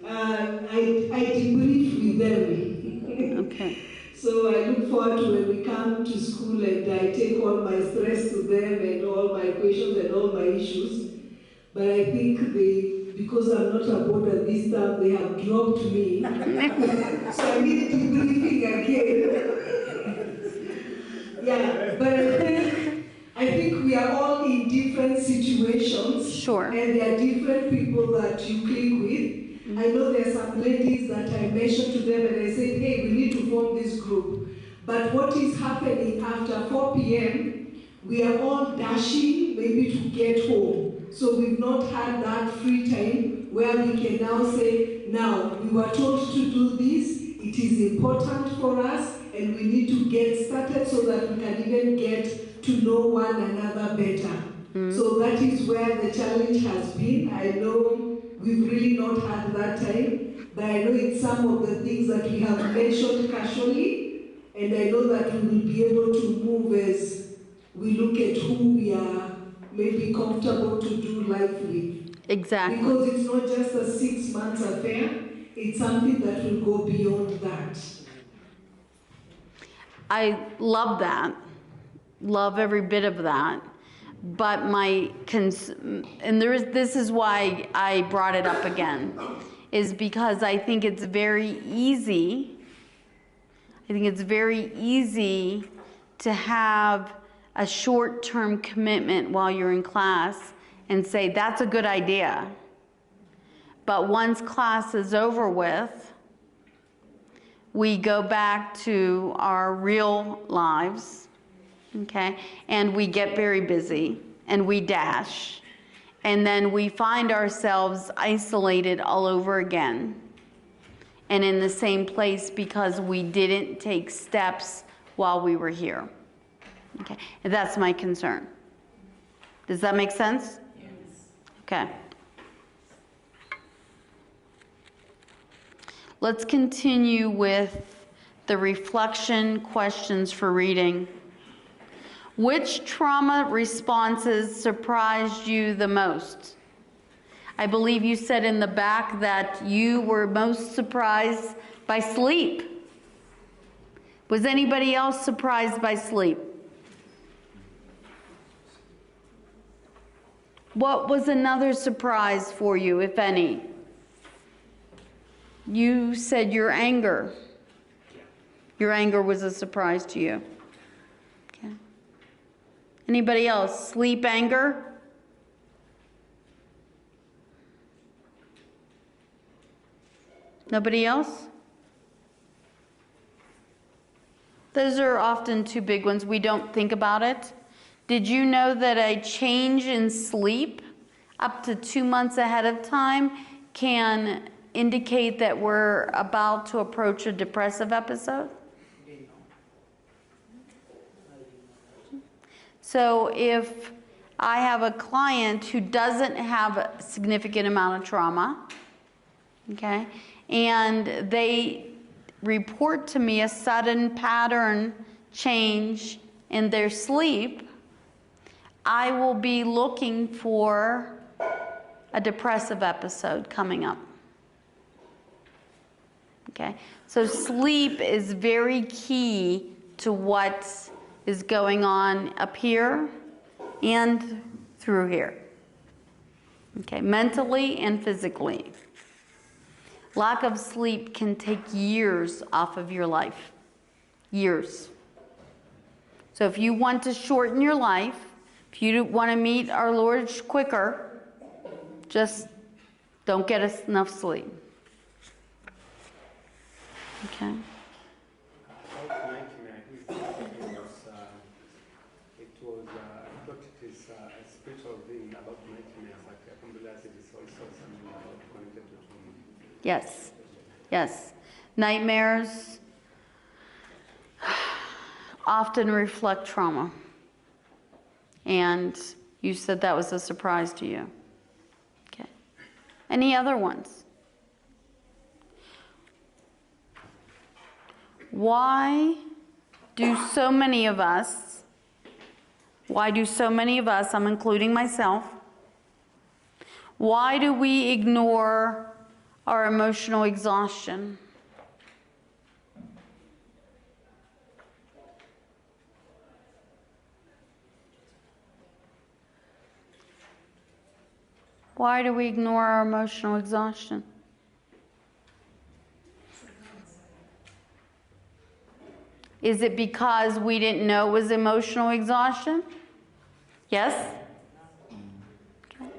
I debrief with them. Okay. So I look forward to when we come to school and I take all my stress to them and all my questions and all my issues. But I think because I'm not a boarder this time, they have dropped me. So I need debriefing again. Yeah, but I think we are all in different situations. Sure. And there are different people that you click with. I know there are some ladies that I mentioned to them and I said, hey, we need to form this group. But what is happening after 4 p.m., we are all dashing maybe to get home. So we've not had that free time where we can now say, now, we were told to do this, it is important for us, and we need to get started so that we can even get to know one another better. So that is where the challenge has been. I know we've really not had that time, but I know it's some of the things that we have mentioned casually, and I know that we will be able to move as we look at who we are maybe comfortable to do life with. Exactly. Because it's not just a 6 months affair, it's something that will go beyond that. I love that. Love every bit of that. But this is why I brought it up again, is because I think it's very easy. I think it's very easy to have a short-term commitment while you're in class and say, that's a good idea. But once class is over with, we go back to our real lives, okay? And we get very busy and we dash. And then we find ourselves isolated all over again and in the same place because we didn't take steps while we were here. Okay, and that's my concern. Does that make sense? Yes. Okay. Let's continue with the reflection questions for reading. Which trauma responses surprised you the most? I believe you said in the back that you were most surprised by sleep. Was anybody else surprised by sleep? What was another surprise for you, if any? You said your anger. Your anger was a surprise to you. Okay. Anybody else? Sleep, anger? Nobody else? Those are often two big ones. We don't think about it. Did you know that a change in sleep up to 2 months ahead of time can indicate that we're about to approach a depressive episode? So if I have a client who doesn't have a significant amount of trauma, okay, and they report to me a sudden pattern change in their sleep, I will be looking for a depressive episode coming up. Okay, so sleep is very key to what is going on up here and through here. Okay, mentally and physically. Lack of sleep can take years off of your life. Years. So if you want to shorten your life, if you want to meet our Lord quicker, just don't get enough sleep. Okay. About nightmare, I thought it is a spiritual thing about nightmares, but I can realize it is also something about connected to trauma. Yes. Yes. Nightmares often reflect trauma. And you said that was a surprise to you. Okay. Any other ones? Why do so many of us, I'm including myself, why do we ignore our emotional exhaustion? Why do we ignore our emotional exhaustion? Is it because we didn't know it was emotional exhaustion? Yes? Okay.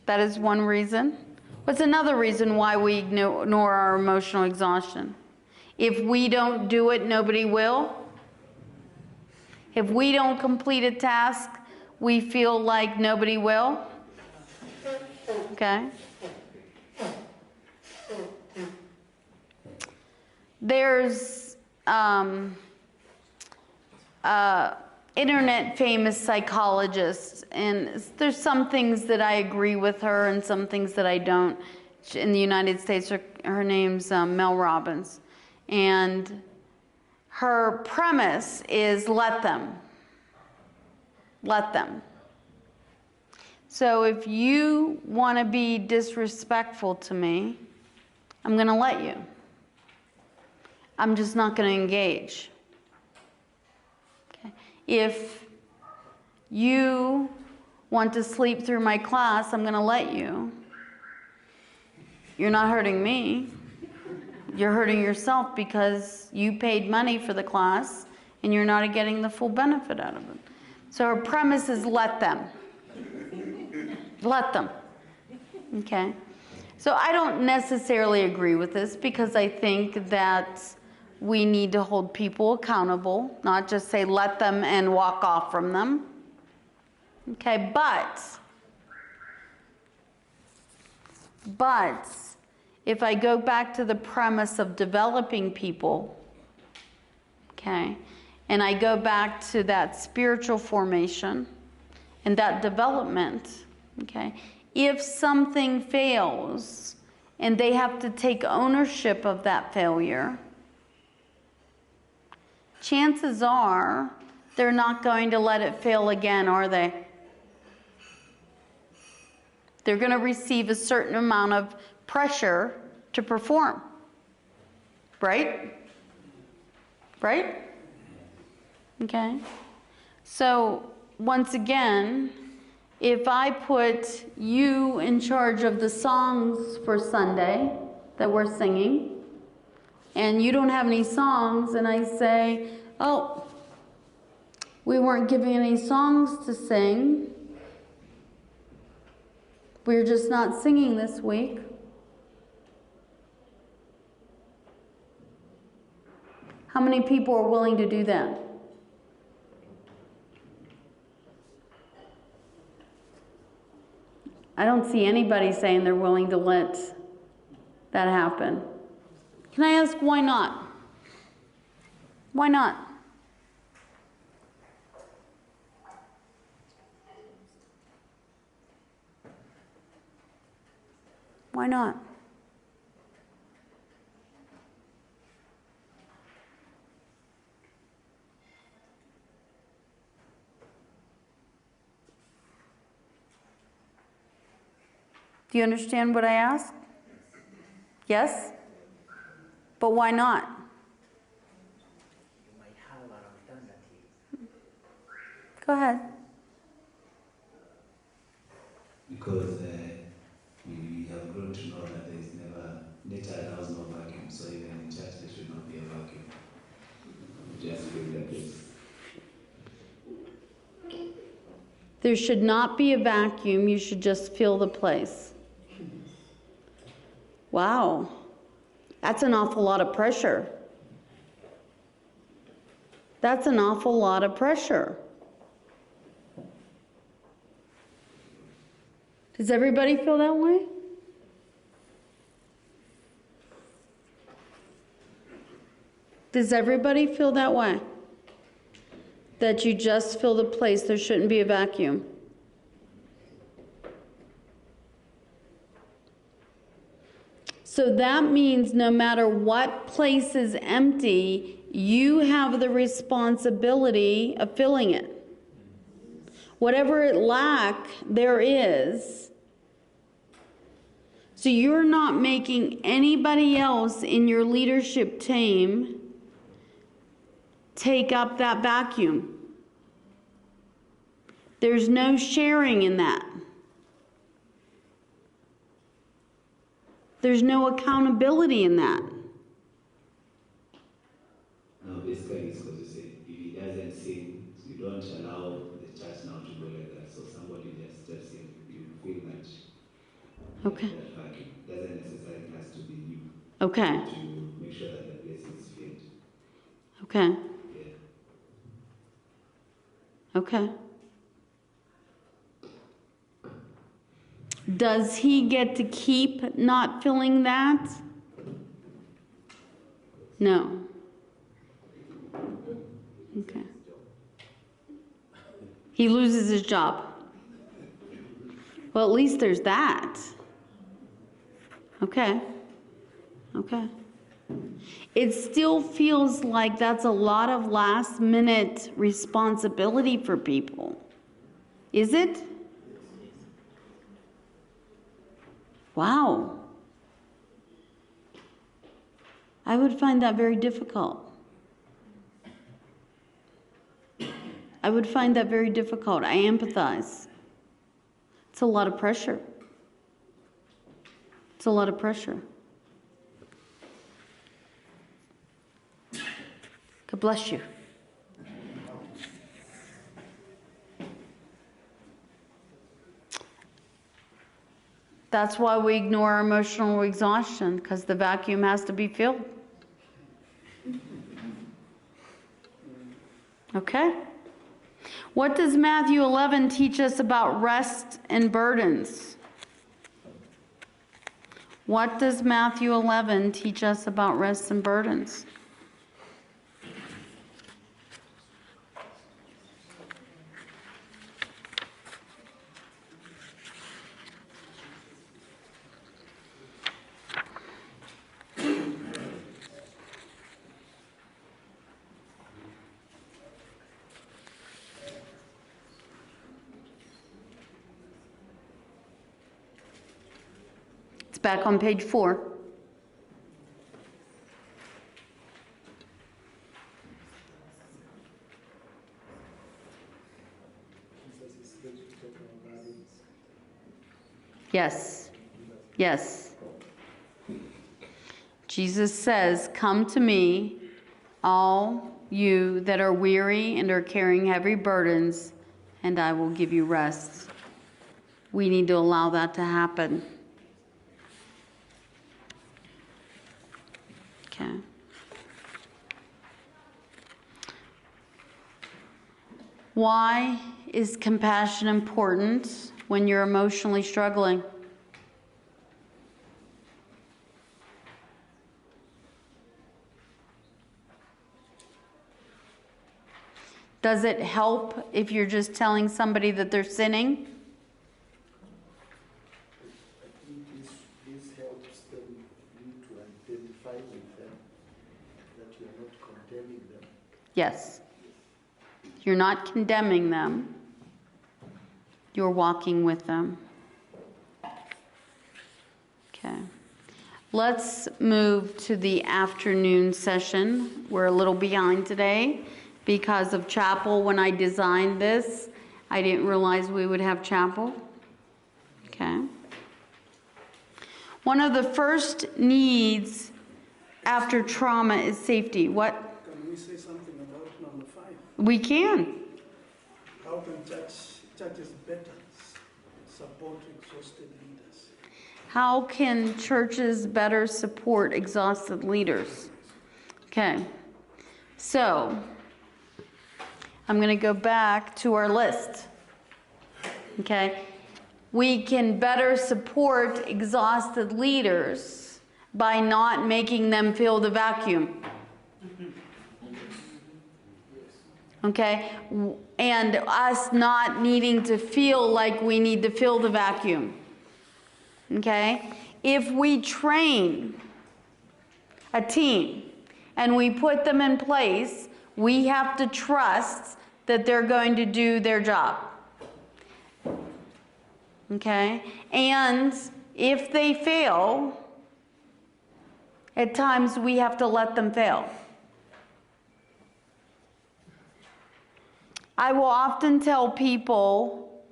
That is one reason. What's another reason why we ignore our emotional exhaustion? If we don't do it, nobody will. If we don't complete a task, we feel like nobody will. Okay? There's internet famous psychologist, and there's some things that I agree with her and some things that I don't. In the United States, her name's Mel Robbins. And her premise is let them. Let them. So if you want to be disrespectful to me, I'm going to let you. I'm just not going to engage. Okay. If you want to sleep through my class, I'm going to let you. You're not hurting me. You're hurting yourself because you paid money for the class and you're not getting the full benefit out of it. So our premise is let them. Let them. Okay? So I don't necessarily agree with this because I think that we need to hold people accountable, not just say let them and walk off from them. Okay, but if I go back to the premise of developing people, okay, and I go back to that spiritual formation and that development, okay, if something fails and they have to take ownership of that failure, chances are they're not going to let it fail again, are they? They're going to receive a certain amount of pressure to perform. Right? Right? Okay. So, once again, if I put you in charge of the songs for Sunday that we're singing, and you don't have any songs, and I say, oh, we weren't giving any songs to sing, we're just not singing this week. How many people are willing to do that? I don't see anybody saying they're willing to let that happen. Can I ask why not? Why not? Why not? Do you understand what I asked? Yes? But why not? You might have an alternative. Go ahead. Because we have grown to know that there is never, nature allows no vacuum, so even in church there should not be a vacuum. Just feel that There should not be a vacuum, you should just fill the place. Wow. That's an awful lot of pressure. That's an awful lot of pressure. Does everybody feel that way? Does everybody feel that way? That you just fill the place, there shouldn't be a vacuum? So that means no matter what place is empty, you have the responsibility of filling it. Whatever it lack there is. So you're not making anybody else in your leadership team take up that vacuum. There's no sharing in that. There's no accountability in that. No, basically it's because you say, if he doesn't sing, you don't allow the church now to go like that. So somebody just steps in, you feel that. Okay. That vacuum doesn't necessarily has to be you. Okay. To make sure that the place is filled. Okay. Yeah. Okay. Does he get to keep not filling that? No. Okay. He loses his job. Well, at least there's that. Okay. Okay. It still feels like that's a lot of last minute responsibility for people. Is it? Wow. I would find that very difficult. I would find that very difficult. I empathize. It's a lot of pressure. It's a lot of pressure. God bless you. That's why we ignore our emotional exhaustion, because the vacuum has to be filled. Okay? What does Matthew 11 teach us about rest and burdens? What does Matthew 11 teach us about rest and burdens? Back on page 4. Yes. Yes. Jesus says, "Come to me, all you that are weary and are carrying heavy burdens, and I will give you rest." We need to allow that to happen. Okay. Why is compassion important when you're emotionally struggling? Does it help if you're just telling somebody that they're sinning? This helps them, you to identify with them, that you are not condemning them. Yes. You're not condemning them. You're walking with them. Okay. Let's move to the afternoon session. We're a little behind today because of chapel. When I designed this, I didn't realize we would have chapel. Okay. One of the first needs after trauma is safety. What? Can we say something about number 5? We can. How can churches better support exhausted leaders? How can churches better support exhausted leaders? Okay. So, I'm going to go back to our list. Okay. We can better support exhausted leaders by not making them fill the vacuum. Okay? And us not needing to feel like we need to fill the vacuum. Okay? If we train a team and we put them in place, we have to trust that they're going to do their job. Okay? And if they fail, at times we have to let them fail. I will often tell people,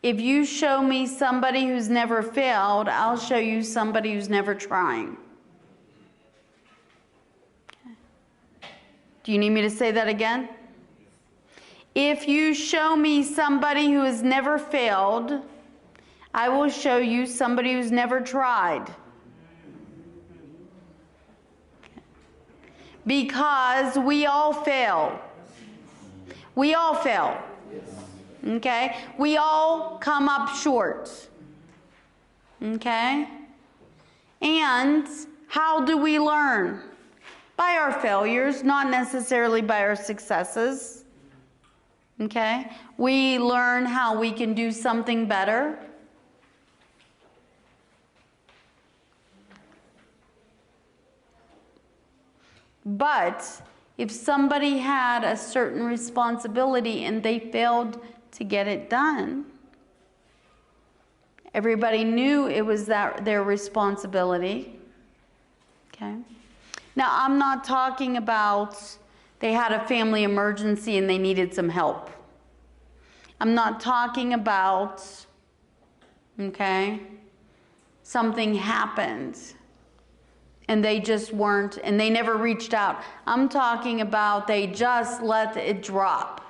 if you show me somebody who's never failed, I'll show you somebody who's never trying. Okay. Do you need me to say that again? If you show me somebody who has never failed, I will show you somebody who's never tried. Because we all fail. We all fail. Okay? We all come up short. Okay? And how do we learn? By our failures, not necessarily by our successes. Okay? We learn how we can do something better. But if somebody had a certain responsibility and they failed to get it done, Everybody knew it was their responsibility. Okay. Now, I'm not talking about they had a family emergency and they needed some help. I'm not talking about, okay, something happened and they just weren't, and they never reached out. I'm talking about they just let it drop.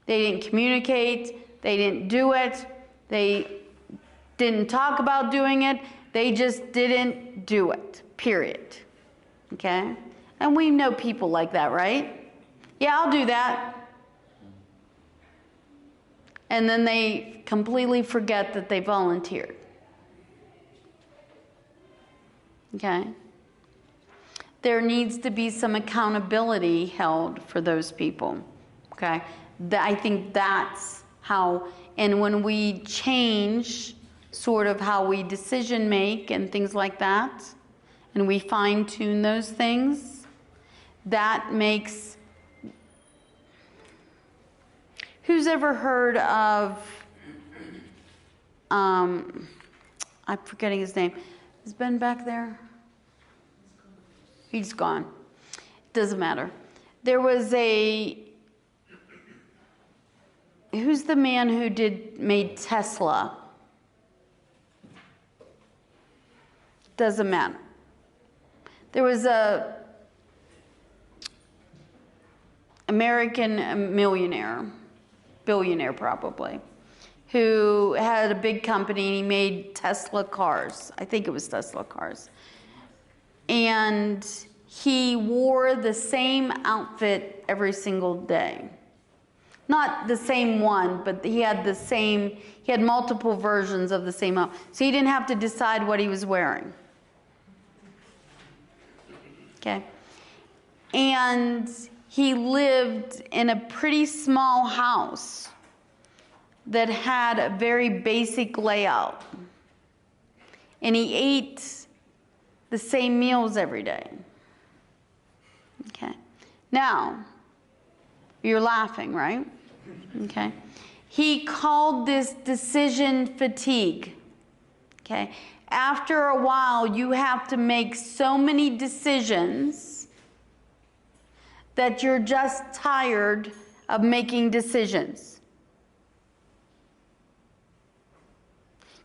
They didn't communicate, they didn't do it, they didn't talk about doing it, they just didn't do it, period. Okay? And we know people like that, right? Yeah, I'll do that. And then they completely forget that they volunteered. Okay? There needs to be some accountability held for those people. Okay? I think that's how, and when we change sort of how we decision make and things like that, and we fine tune those things, that makes, who's ever heard of, I'm forgetting his name. Is Ben back there? He's gone. Doesn't matter. There was who's the man who made Tesla? Doesn't matter. There was a American billionaire probably, who had a big company and he made Tesla cars. I think it was Tesla cars. And he wore the same outfit every single day. Not the same one, but he had multiple versions of the same outfit. So he didn't have to decide what he was wearing. Okay? And he lived in a pretty small house that had a very basic layout. And he ate the same meals every day. Okay. Now, you're laughing, right? Okay. He called this decision fatigue. Okay. After a while, you have to make so many decisions that you're just tired of making decisions.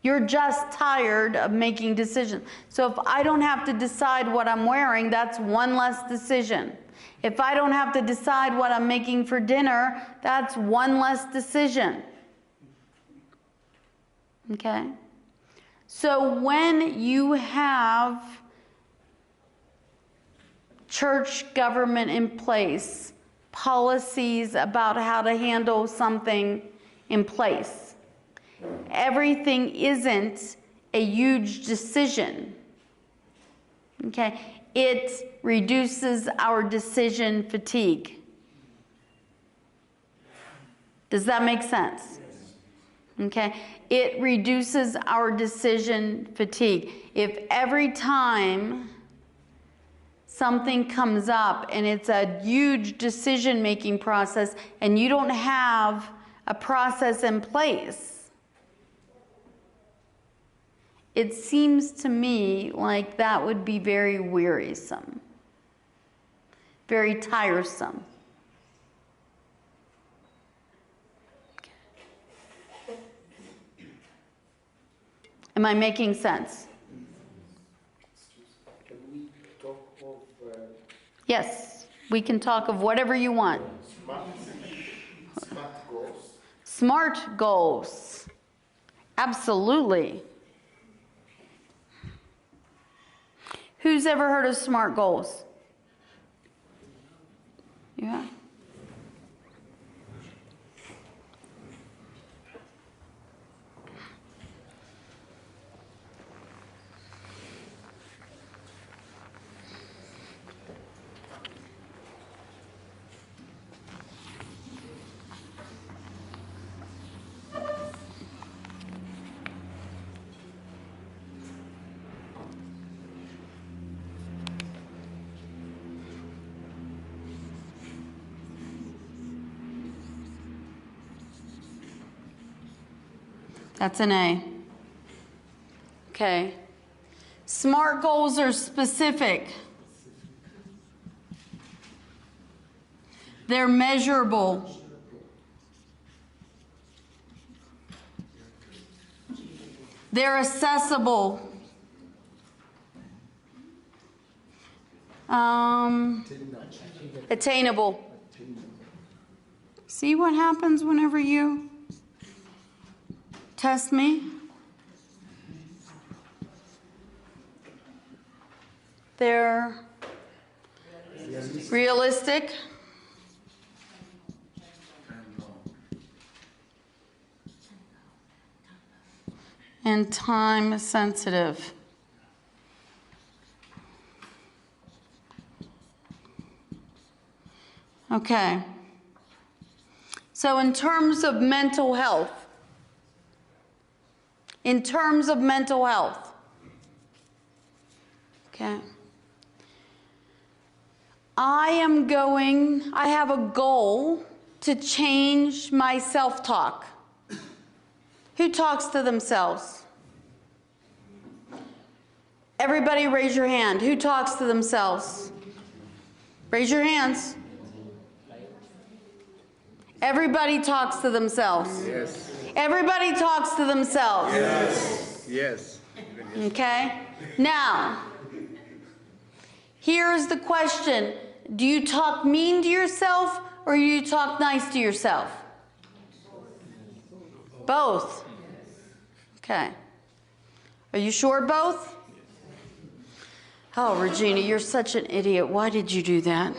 You're just tired of making decisions. So if I don't have to decide what I'm wearing, that's one less decision. If I don't have to decide what I'm making for dinner, that's one less decision. Okay? So when you have church government in place, policies about how to handle something in place, everything isn't a huge decision. Okay? It reduces our decision fatigue. Does that make sense? Okay? It reduces our decision fatigue. If every time something comes up and it's a huge decision-making process and you don't have a process in place, it seems to me like that would be very wearisome, very tiresome. Am I making sense? Can we talk of... Yes, we can talk of whatever you want. Smart goals? Smart goals. Absolutely. Who's ever heard of SMART goals? Yeah. That's an A. Okay. SMART goals are specific. They're measurable. They're accessible. Attainable. See what happens whenever you test me? They're realistic. And time sensitive. Okay. So in terms of mental health, okay, I have a goal to change my self-talk. Who talks to themselves? Everybody raise your hand. Who talks to themselves? Raise your hands. Everybody talks to themselves. Yes. Everybody talks to themselves. Yes. Yes. Okay? Now, here's the question. Do you talk mean to yourself or do you talk nice to yourself? Both. Okay. Are you sure both? Oh, Regina, you're such an idiot. Why did you do that?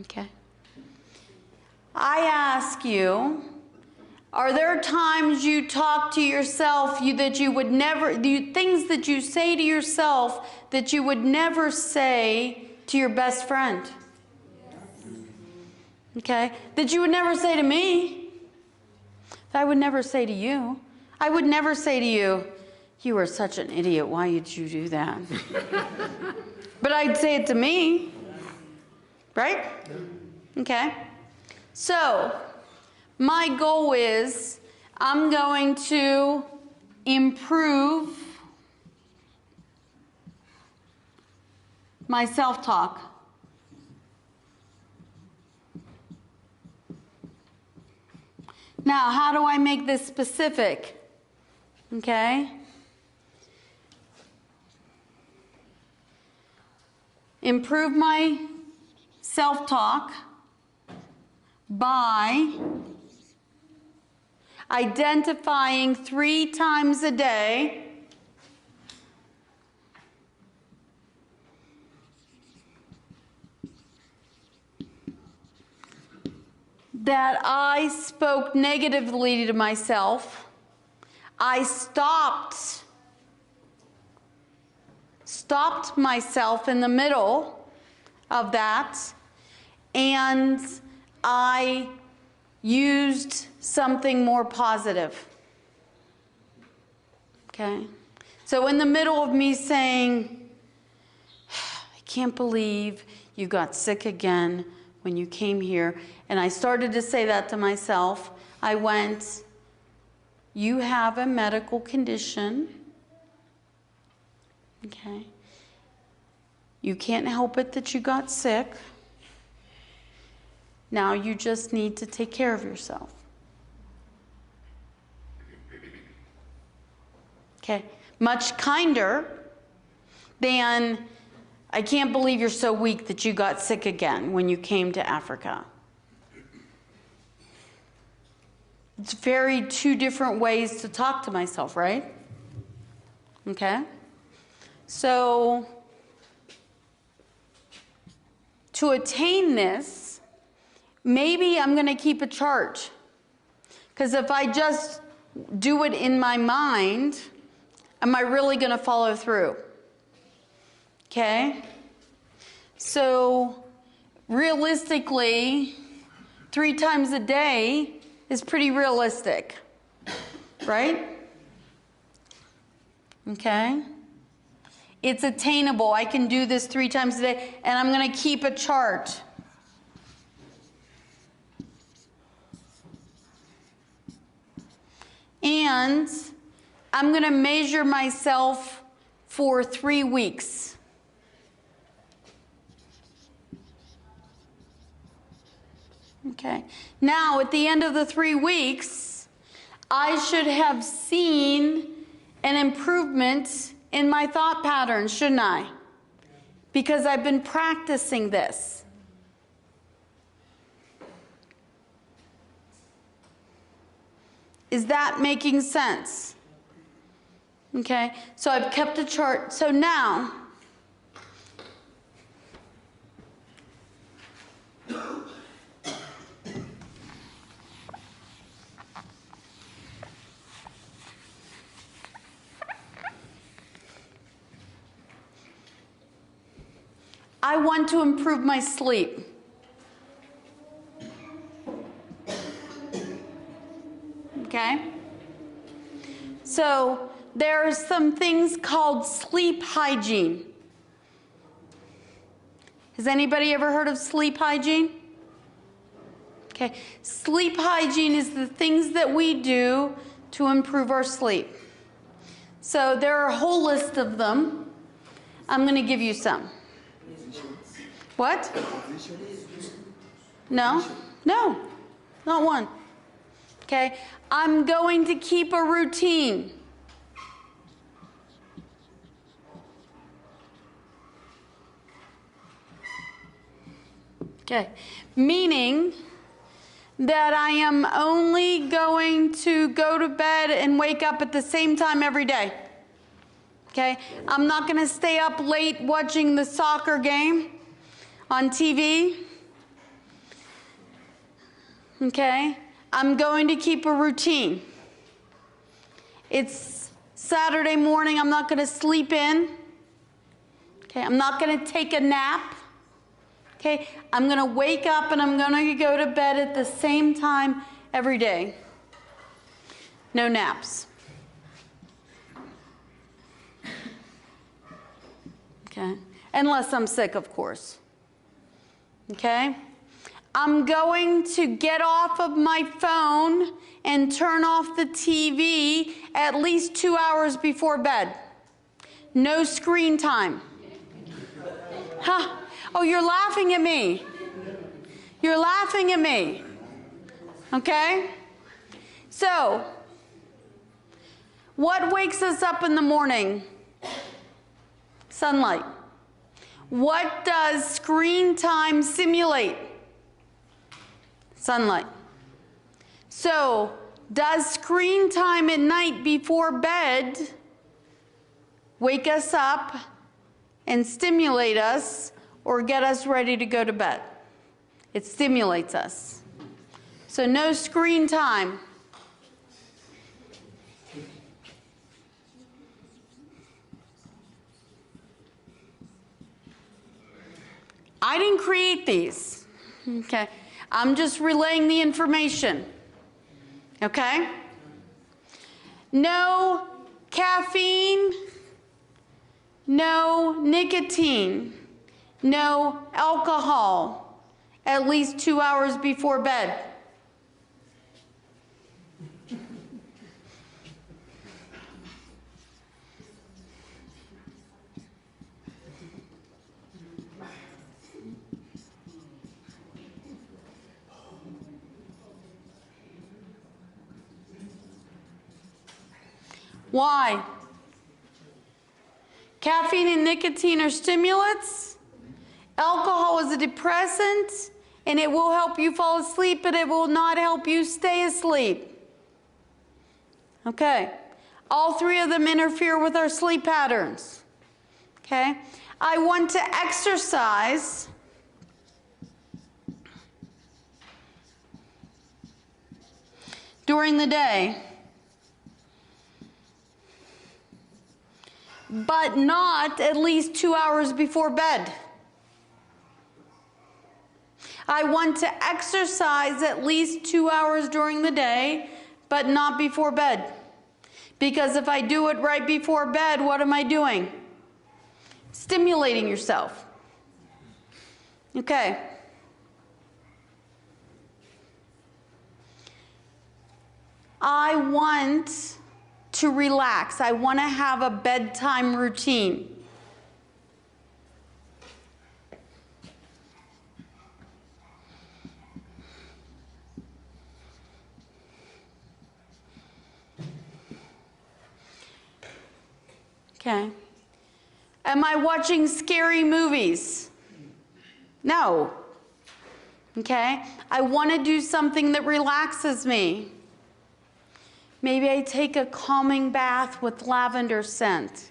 Okay. I ask you, are there times you talk to yourself that you would never, things that you say to yourself that you would never say to your best friend? Okay? That you would never say to me. That I would never say to you. I would never say to you, you are such an idiot. Why did you do that? But I'd say it to me. Right? Okay? So, my goal is I'm going to improve my self-talk. Now, how do I make this specific? Okay? Improve my self-talk by identifying 3 times a day that I spoke negatively to myself. I stopped myself in the middle of that, and I used something more positive. Okay? So in the middle of me saying, I can't believe you got sick again when you came here, and I started to say that to myself, I went, you have a medical condition. Okay? You can't help it that you got sick. Now you just need to take care of yourself. Okay? Much kinder than, I can't believe you're so weak that you got sick again when you came to Africa. It's very 2 different ways to talk to myself, right? Okay? So, to attain this, maybe I'm going to keep a chart. Because if I just do it in my mind, am I really going to follow through? Okay? So, realistically, 3 times a day is pretty realistic. Right? Okay? It's attainable. I can do this 3 times a day, and I'm going to keep a chart. And I'm going to measure myself for 3 weeks. Okay. Now, at the end of the 3 weeks, I should have seen an improvement in my thought patterns, shouldn't I? Because I've been practicing this. Is that making sense? Okay, so I've kept a chart. So now, I want to improve my sleep. Okay? So there are some things called sleep hygiene. Has anybody ever heard of sleep hygiene? Okay. Sleep hygiene is the things that we do to improve our sleep. So there are a whole list of them. I'm going to give you some. What? No? No. Not one. Okay. I'm going to keep a routine. Okay. Meaning that I am only going to go to bed and wake up at the same time every day. Okay? I'm not going to stay up late watching the soccer game on TV. Okay? I'm going to keep a routine. It's Saturday morning. I'm not going to sleep in. Okay? I'm not going to take a nap. Okay? I'm going to wake up and I'm going to go to bed at the same time every day. No naps. Okay? Unless I'm sick, of course. Okay? I'm going to get off of my phone and turn off the TV at least 2 hours before bed. No screen time. Huh? Oh, you're laughing at me. You're laughing at me. Okay? So, what wakes us up in the morning? Sunlight. What does screen time simulate? Sunlight. So, does screen time at night before bed wake us up and stimulate us or get us ready to go to bed? It stimulates us. So no screen time. I didn't create these. Okay. I'm just relaying the information. Okay? No caffeine, no nicotine, no alcohol, at least 2 hours before bed. Why? Caffeine and nicotine are stimulants. Alcohol is a depressant, and it will help you fall asleep, but it will not help you stay asleep. Okay. All three of them interfere with our sleep patterns. Okay. I want to exercise. During the day. But not at least 2 hours before bed. I want to exercise at least 2 hours during the day, but not before bed. Because if I do it right before bed, what am I doing? Stimulating yourself. Okay. I want to relax. I want to have a bedtime routine. Okay. Am I watching scary movies? No. Okay. I want to do something that relaxes me. Maybe I take a calming bath with lavender scent.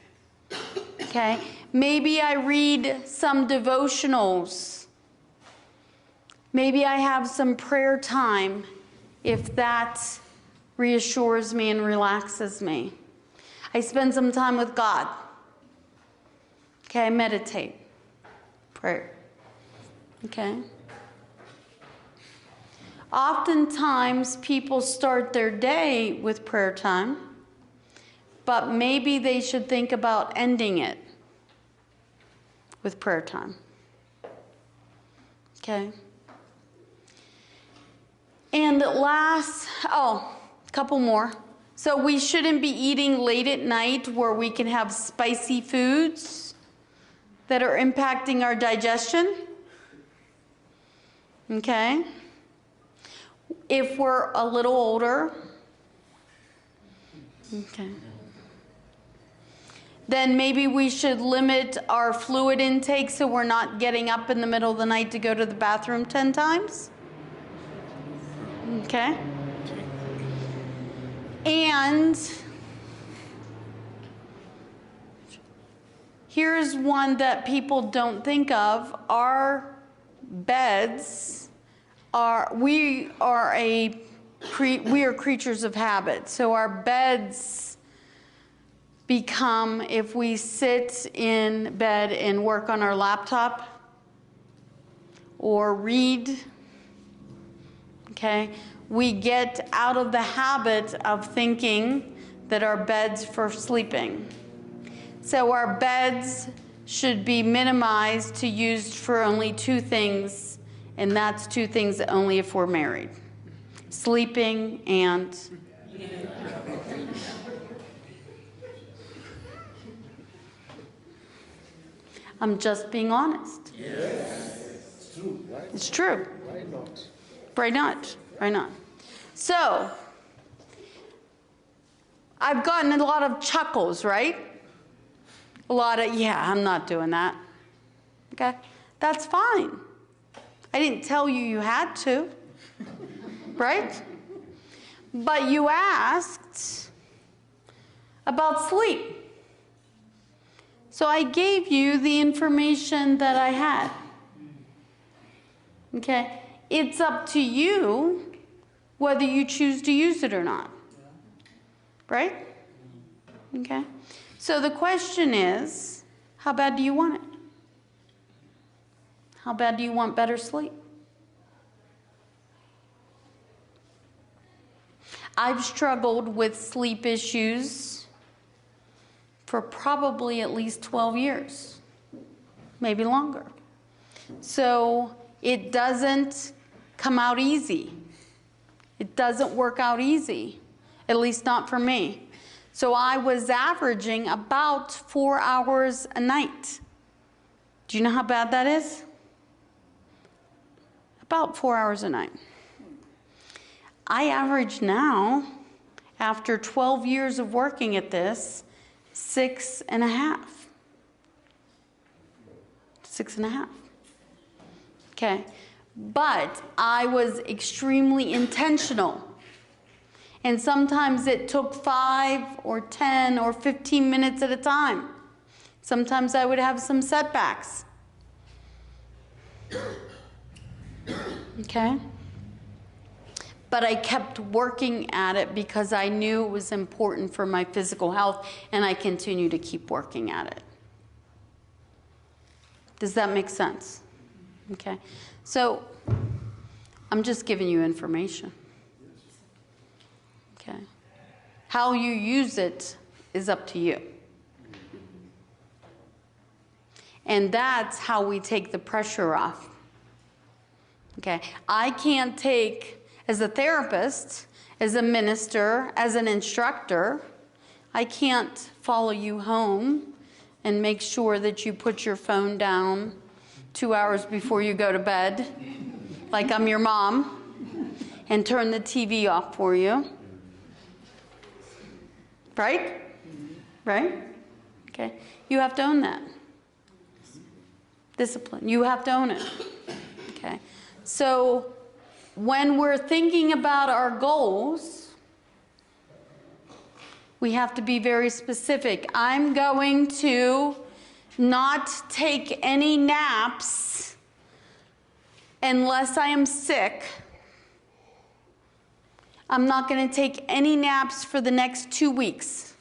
Okay. Maybe I read some devotionals. Maybe I have some prayer time if that reassures me and relaxes me. I spend some time with God. Okay, I meditate. Prayer. Okay. Oftentimes, people start their day with prayer time, but maybe they should think about ending it with prayer time. Okay. And last, a couple more. So we shouldn't be eating late at night where we can have spicy foods that are impacting our digestion. Okay? If we're a little older, okay, then maybe we should limit our fluid intake so we're not getting up in the middle of the night to go to the bathroom 10 times. Okay? And here's one that people don't think of. Our beds we are creatures of habit. So our beds become, if we sit in bed and work on our laptop or read, okay, we get out of the habit of thinking that our bed's for sleeping. So our beds should be minimized to used for only two things, and that's two things only if we're married. Sleeping and I'm just being honest. Yes. It's true, right? It's true. Why not? Why not? Why not? So, I've gotten a lot of chuckles, right? A lot of, yeah, I'm not doing that. Okay? That's fine. I didn't tell you you had to. Right? But you asked about sleep. So I gave you the information that I had. Okay? It's up to you whether you choose to use it or not. Right? Okay? So the question is, how bad do you want it? How bad do you want better sleep? I've struggled with sleep issues for probably at least 12 years, maybe longer. So it doesn't come out easy. It doesn't work out easy, at least not for me. So I was averaging about 4 hours a night. Do you know how bad that is? About 4 hours a night. I average now, after 12 years of working at this, 6.5. 6.5. Okay. But I was extremely intentional. And sometimes it took 5 or 10 or 15 minutes at a time. Sometimes I would have some setbacks. Okay? But I kept working at it because I knew it was important for my physical health, and I continue to keep working at it. Does that make sense? Okay. So I'm just giving you information. Okay. How you use it is up to you. And that's how we take the pressure off. Okay. I can't take, as a therapist, as a minister, as an instructor, I can't follow you home and make sure that you put your phone down 2 hours before you go to bed, like I'm your mom, and turn the TV off for you. Right? Right? Okay. You have to own that. Discipline. You have to own it. Okay. So when we're thinking about our goals, we have to be very specific. I'm going to not take any naps unless I am sick. I'm not going to take any naps for the next 2 weeks.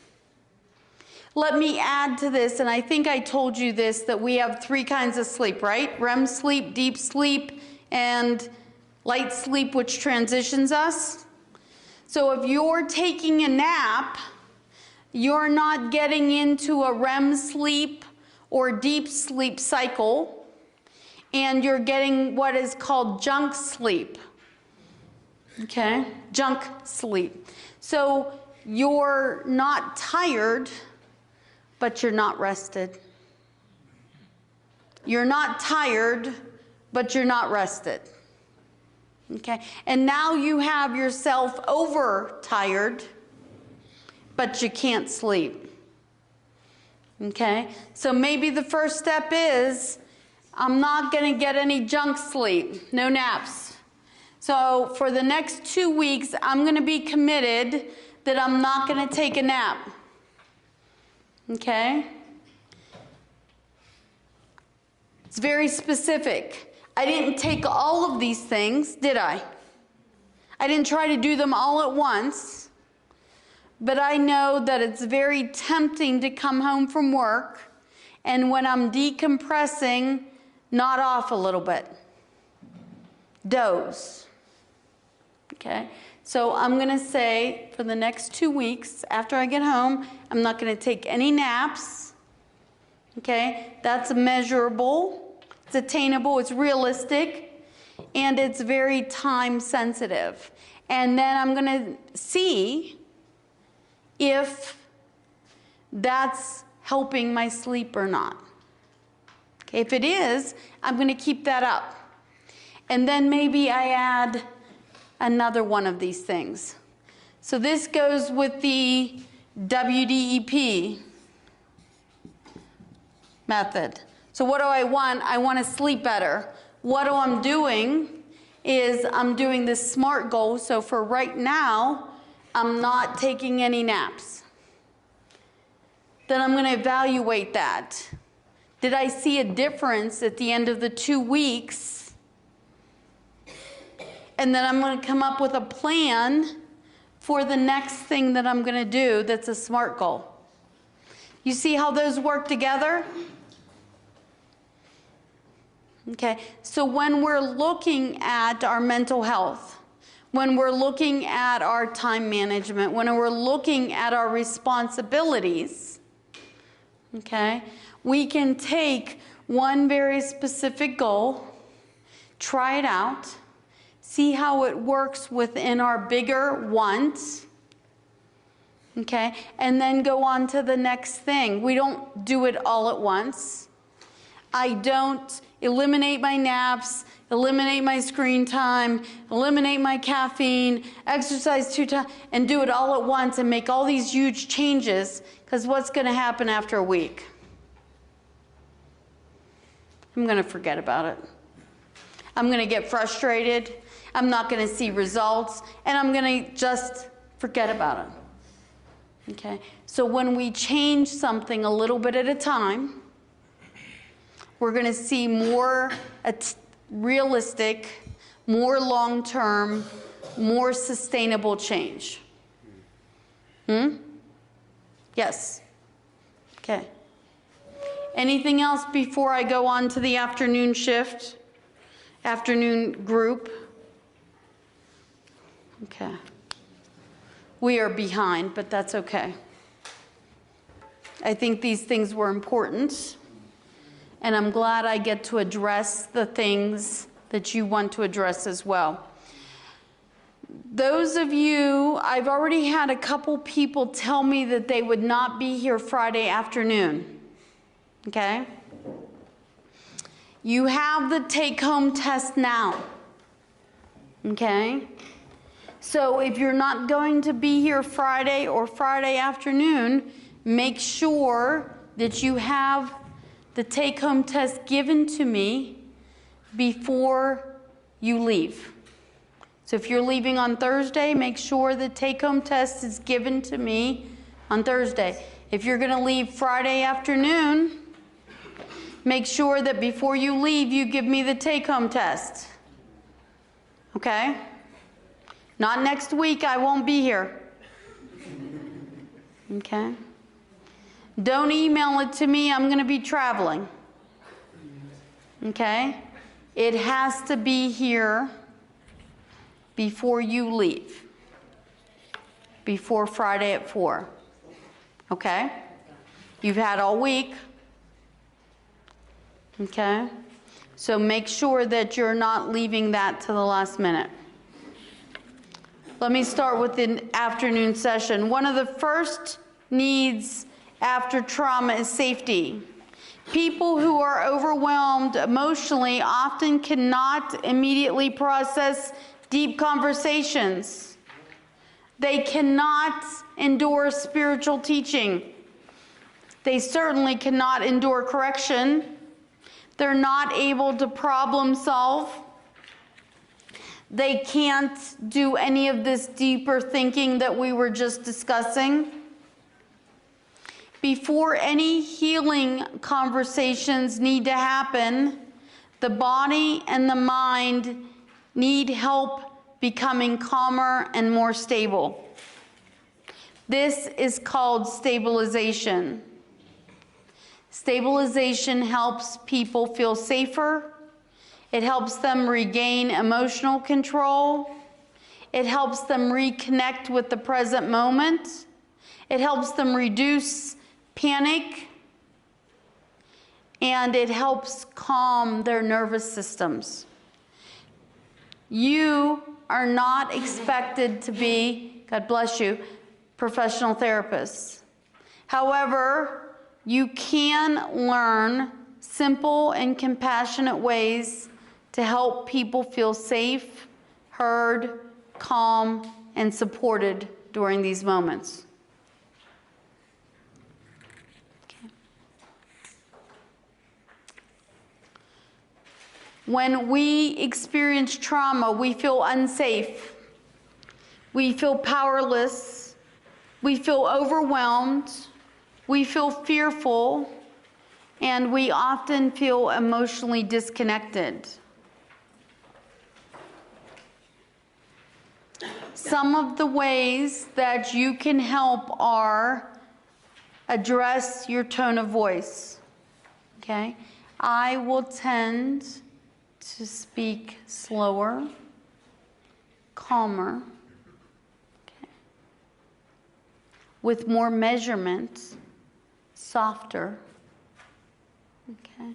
Let me add to this, and I think I told you this, that we have 3 kinds of sleep, right? REM sleep, deep sleep, and light sleep, which transitions us. So if you're taking a nap, you're not getting into a REM sleep or deep sleep cycle, and you're getting what is called junk sleep. Okay? Junk sleep. So you're not tired, but you're not rested. You're not tired, but you're not rested. Okay? And now you have yourself overtired, but you can't sleep. Okay? So maybe the first step is, I'm not going to get any junk sleep, no naps. So for the next 2 weeks, I'm going to be committed that I'm not going to take a nap. Okay? It's very specific. I didn't take all of these things, did I? I didn't try to do them all at once. But I know that it's very tempting to come home from work, and when I'm decompressing, nod off a little bit. Doze. Okay? So I'm going to say for the next 2 weeks, after I get home, I'm not going to take any naps. Okay? That's measurable. It's attainable. It's realistic. And it's very time sensitive. And then I'm going to see if that's helping my sleep or not. Okay? If it is, I'm going to keep that up. And then maybe I add another one of these things. So this goes with the WDEP method. So what do I want? I want to sleep better. What I'm doing is I'm doing this SMART goal. So for right now, I'm not taking any naps. Then I'm going to evaluate that. Did I see a difference at the end of the 2 weeks? And then I'm going to come up with a plan for the next thing that I'm going to do that's a SMART goal. You see how those work together? Okay, so when we're looking at our mental health, when we're looking at our time management, when we're looking at our responsibilities, okay, we can take one very specific goal, try it out, see how it works within our bigger wants, okay, and then go on to the next thing. We don't do it all at once. I don't eliminate my naps, eliminate my screen time, eliminate my caffeine, exercise 2 times, and do it all at once and make all these huge changes, because what's going to happen after a week? I'm going to forget about it. I'm going to get frustrated. I'm not going to see results, and I'm going to just forget about it. Okay? So when we change something a little bit at a time, we're going to see more realistic, more long-term, more sustainable change. Yes? Okay. Anything else before I go on to the afternoon shift, afternoon group? Okay. We are behind, but that's okay. I think these things were important, and I'm glad I get to address the things that you want to address as well. Those of you, I've already had a couple people tell me that they would not be here Friday afternoon. Okay? You have the take-home test now. Okay? So if you're not going to be here Friday or Friday afternoon, make sure that you have the take-home test given to me before you leave. So if you're leaving on Thursday, make sure the take-home test is given to me on Thursday. If you're going to leave Friday afternoon, make sure that before you leave, you give me the take-home test. Okay? Not next week, I won't be here. Okay? Don't email it to me, I'm going to be traveling. Okay? It has to be here before you leave. Before Friday at 4. Okay? You've had all week. Okay? So make sure that you're not leaving that to the last minute. Let me start with the afternoon session. One of the first needs after trauma is safety. People who are overwhelmed emotionally often cannot immediately process deep conversations. They cannot endure spiritual teaching. They certainly cannot endure correction. They're not able to problem solve. They can't do any of this deeper thinking that we were just discussing. Before any healing conversations need to happen, the body and the mind need help becoming calmer and more stable. This is called stabilization. Stabilization helps people feel safer. It helps them regain emotional control. It helps them reconnect with the present moment. It helps them reduce panic. And it helps calm their nervous systems. You are not expected to be, God bless you, professional therapists. However, you can learn simple and compassionate ways to help people feel safe, heard, calm, and supported during these moments. Okay. When we experience trauma, we feel unsafe. We feel powerless. We feel overwhelmed. We feel fearful. And we often feel emotionally disconnected. Some of the ways that you can help are address your tone of voice. Okay? I will tend to speak slower, calmer, okay, with more measurement, softer, okay,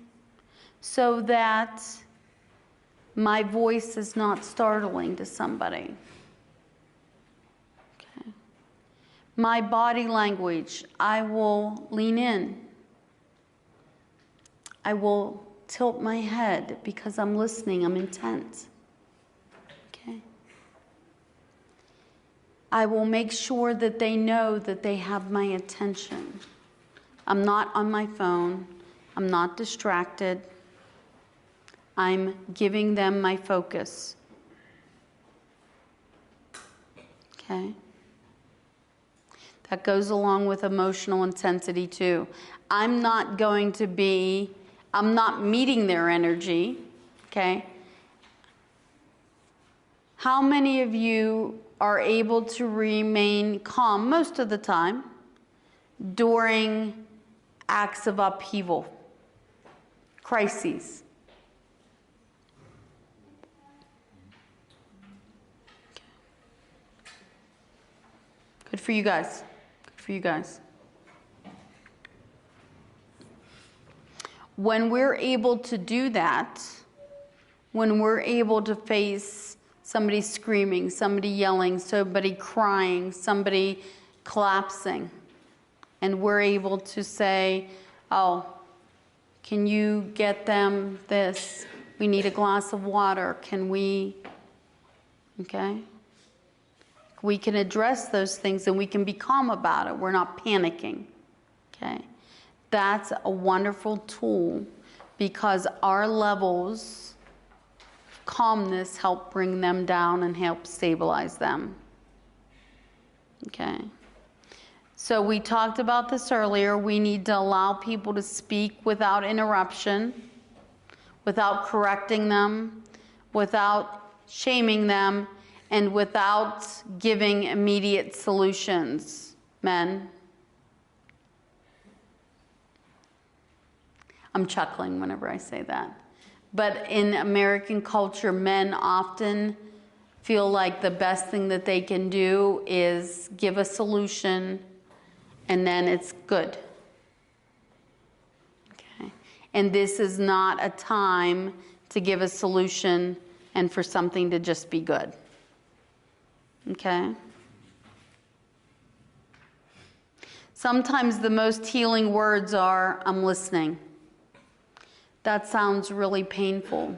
so that my voice is not startling to somebody. Okay. My body language, I will lean in. I will tilt my head because I'm listening, I'm intent. Okay. I will make sure that they know that they have my attention. I'm not on my phone. I'm not distracted. I'm giving them my focus. Okay. That goes along with emotional intensity too. I'm not meeting their energy, okay? How many of you are able to remain calm most of the time during acts of upheaval, crises? Good for you guys. Good for you guys. When we're able to do that, when we're able to face somebody screaming, somebody yelling, somebody crying, somebody collapsing. And we're able to say, oh, can you get them this? We need a glass of water. Can we, okay? We can address those things and we can be calm about it. We're not panicking, okay? That's a wonderful tool because our levels of calmness help bring them down and help stabilize them, okay? So we talked about this earlier. We need to allow people to speak without interruption, without correcting them, without shaming them, and without giving immediate solutions. Men. I'm chuckling whenever I say that. But in American culture, men often feel like the best thing that they can do is give a solution and then it's good. Okay. And this is not a time to give a solution and for something to just be good. Okay? Sometimes the most healing words are, I'm listening. That sounds really painful.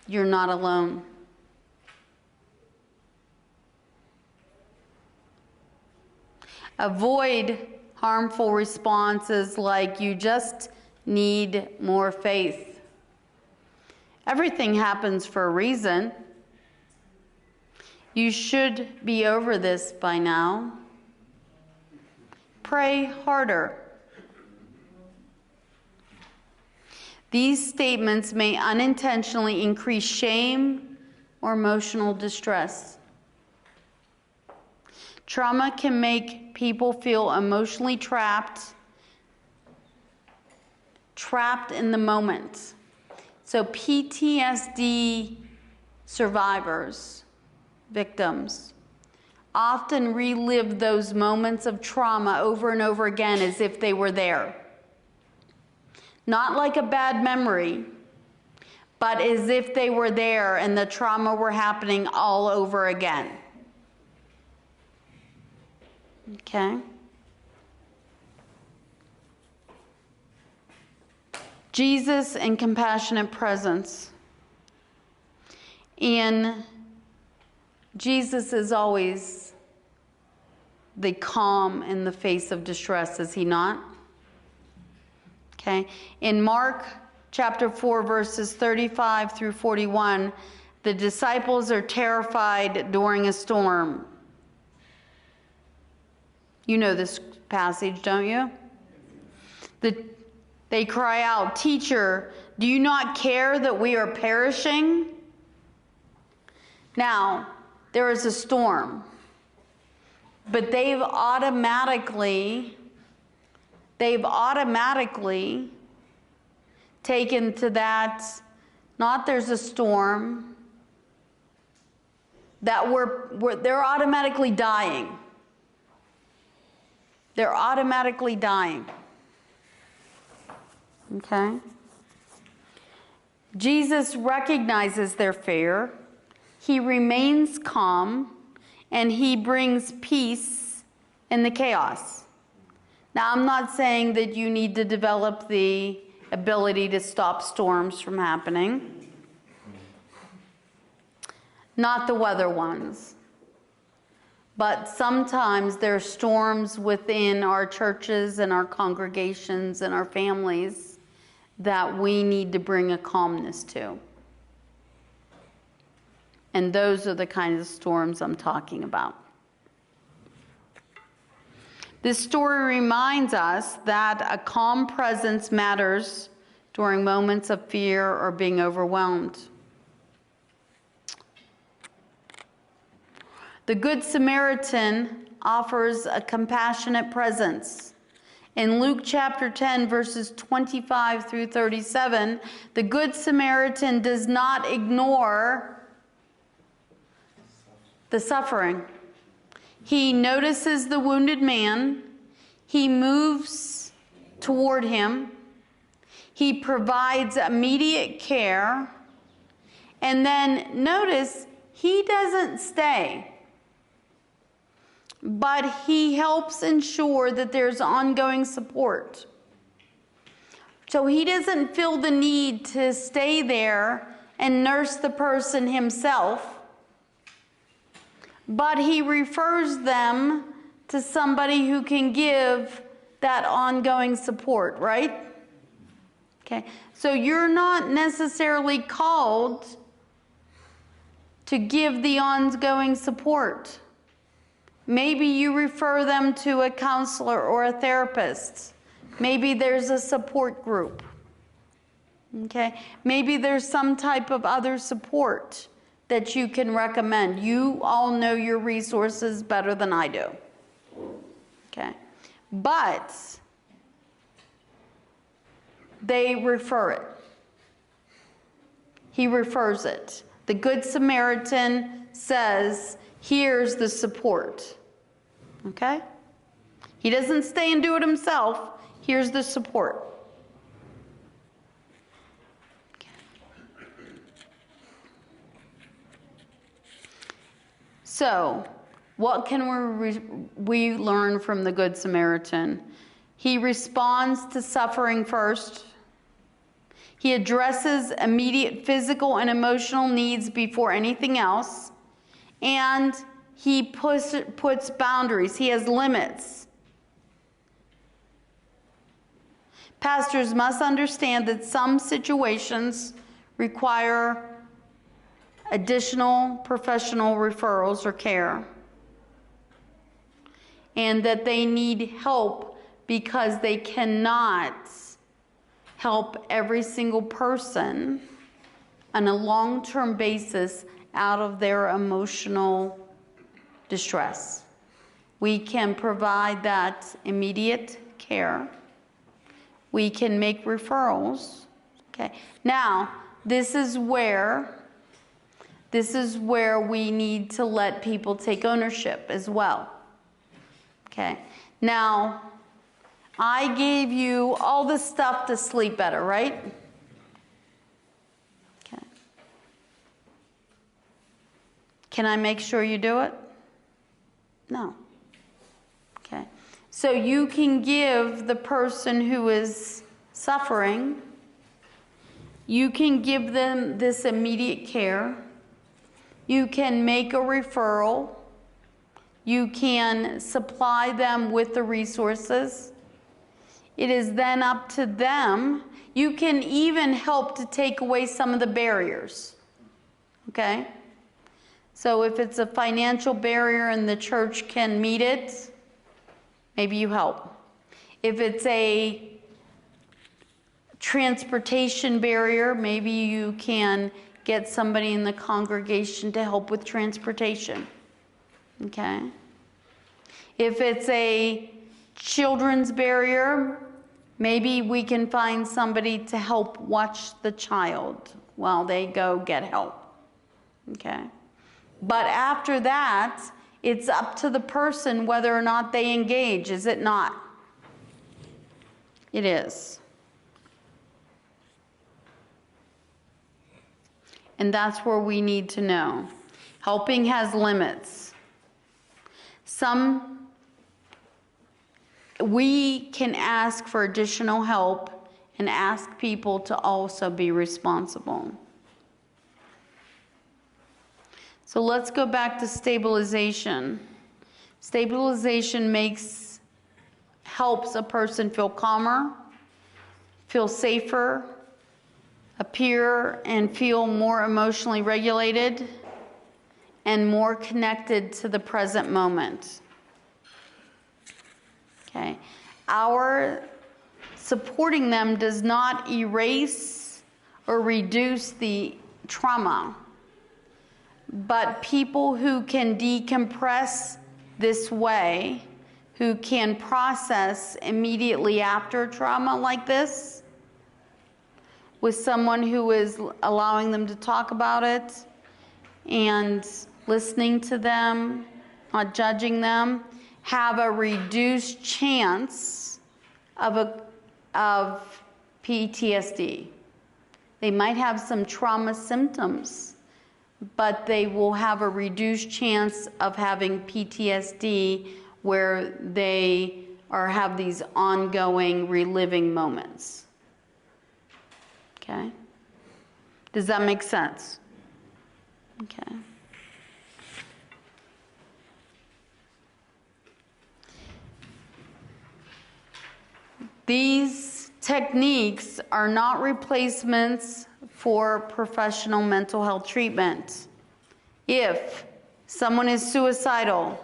You're not alone. Avoid harmful responses like you just need more faith. Everything happens for a reason. You should be over this by now. Pray harder. These statements may unintentionally increase shame or emotional distress. Trauma can make people feel emotionally trapped in the moment. So PTSD survivors, victims, often relive those moments of trauma over and over again as if they were there. Not like a bad memory, but as if they were there and the trauma were happening all over again. Okay? Jesus and compassionate presence. And Jesus is always the calm in the face of distress, is he not? Okay. In Mark chapter 4, verses 35 through 41, the disciples are terrified during a storm. You know this passage, don't you? They cry out, "Teacher, do you not care that we are perishing?" Now, there is a storm, but they've automatically taken to that, not there's a storm, that they're automatically dying. They're automatically dying. Okay? Jesus recognizes their fear. He remains calm, and he brings peace in the chaos. Now, I'm not saying that you need to develop the ability to stop storms from happening. Not the weather ones. But sometimes there are storms within our churches and our congregations and our families that we need to bring a calmness to. And those are the kinds of storms I'm talking about. This story reminds us that a calm presence matters during moments of fear or being overwhelmed. The Good Samaritan offers a compassionate presence. In Luke chapter 10, verses 25 through 37, the Good Samaritan does not ignore the suffering. He notices the wounded man. He moves toward him. He provides immediate care. And then notice, he doesn't stay, but he helps ensure that there's ongoing support. So he doesn't feel the need to stay there and nurse the person himself, but he refers them to somebody who can give that ongoing support, right? Okay, so you're not necessarily called to give the ongoing support. Maybe you refer them to a counselor or a therapist. Maybe there's a support group. Okay, maybe there's some type of other support that you can recommend. You all know your resources better than I do. Okay, but they refer it. He refers it. The Good Samaritan says, here's the support. Okay? He doesn't stay and do it himself. Here's the support. Okay. So, what can we learn from the Good Samaritan? He responds to suffering first. He addresses immediate physical and emotional needs before anything else. And he puts boundaries. He has limits. Pastors must understand that some situations require additional professional referrals or care, and that they need help because they cannot help every single person on a long-term basis out of their emotional distress. We can provide that immediate care. We can make referrals. Okay. Now, this is where we need to let people take ownership as well. Okay. Now, I gave you all the stuff to sleep better, right? Okay. Can I make sure you do it? No. Okay. So you can give the person who is suffering, you can give them this immediate care. You can make a referral. You can supply them with the resources. It is then up to them. You can even help to take away some of the barriers. Okay? So if it's a financial barrier and the church can meet it, maybe you help. If it's a transportation barrier, maybe you can get somebody in the congregation to help with transportation. Okay? If it's a children's barrier, maybe we can find somebody to help watch the child while they go get help. Okay? But after that, it's up to the person whether or not they engage, is it not? It is. And that's where we need to know. Helping has limits. We can ask for additional help and ask people to also be responsible. So let's go back to stabilization. Stabilization helps a person feel calmer, feel safer, appear and feel more emotionally regulated, and more connected to the present moment. Okay. Our supporting them does not erase or reduce the trauma, but people who can decompress this way, who can process immediately after trauma like this, with someone who is allowing them to talk about it and listening to them, not judging them, have a reduced chance of PTSD. They might have some trauma symptoms, but they will have a reduced chance of having PTSD where they have these ongoing reliving moments. Okay? Does that make sense? Okay. These techniques are not replacements for professional mental health treatment. If someone is suicidal,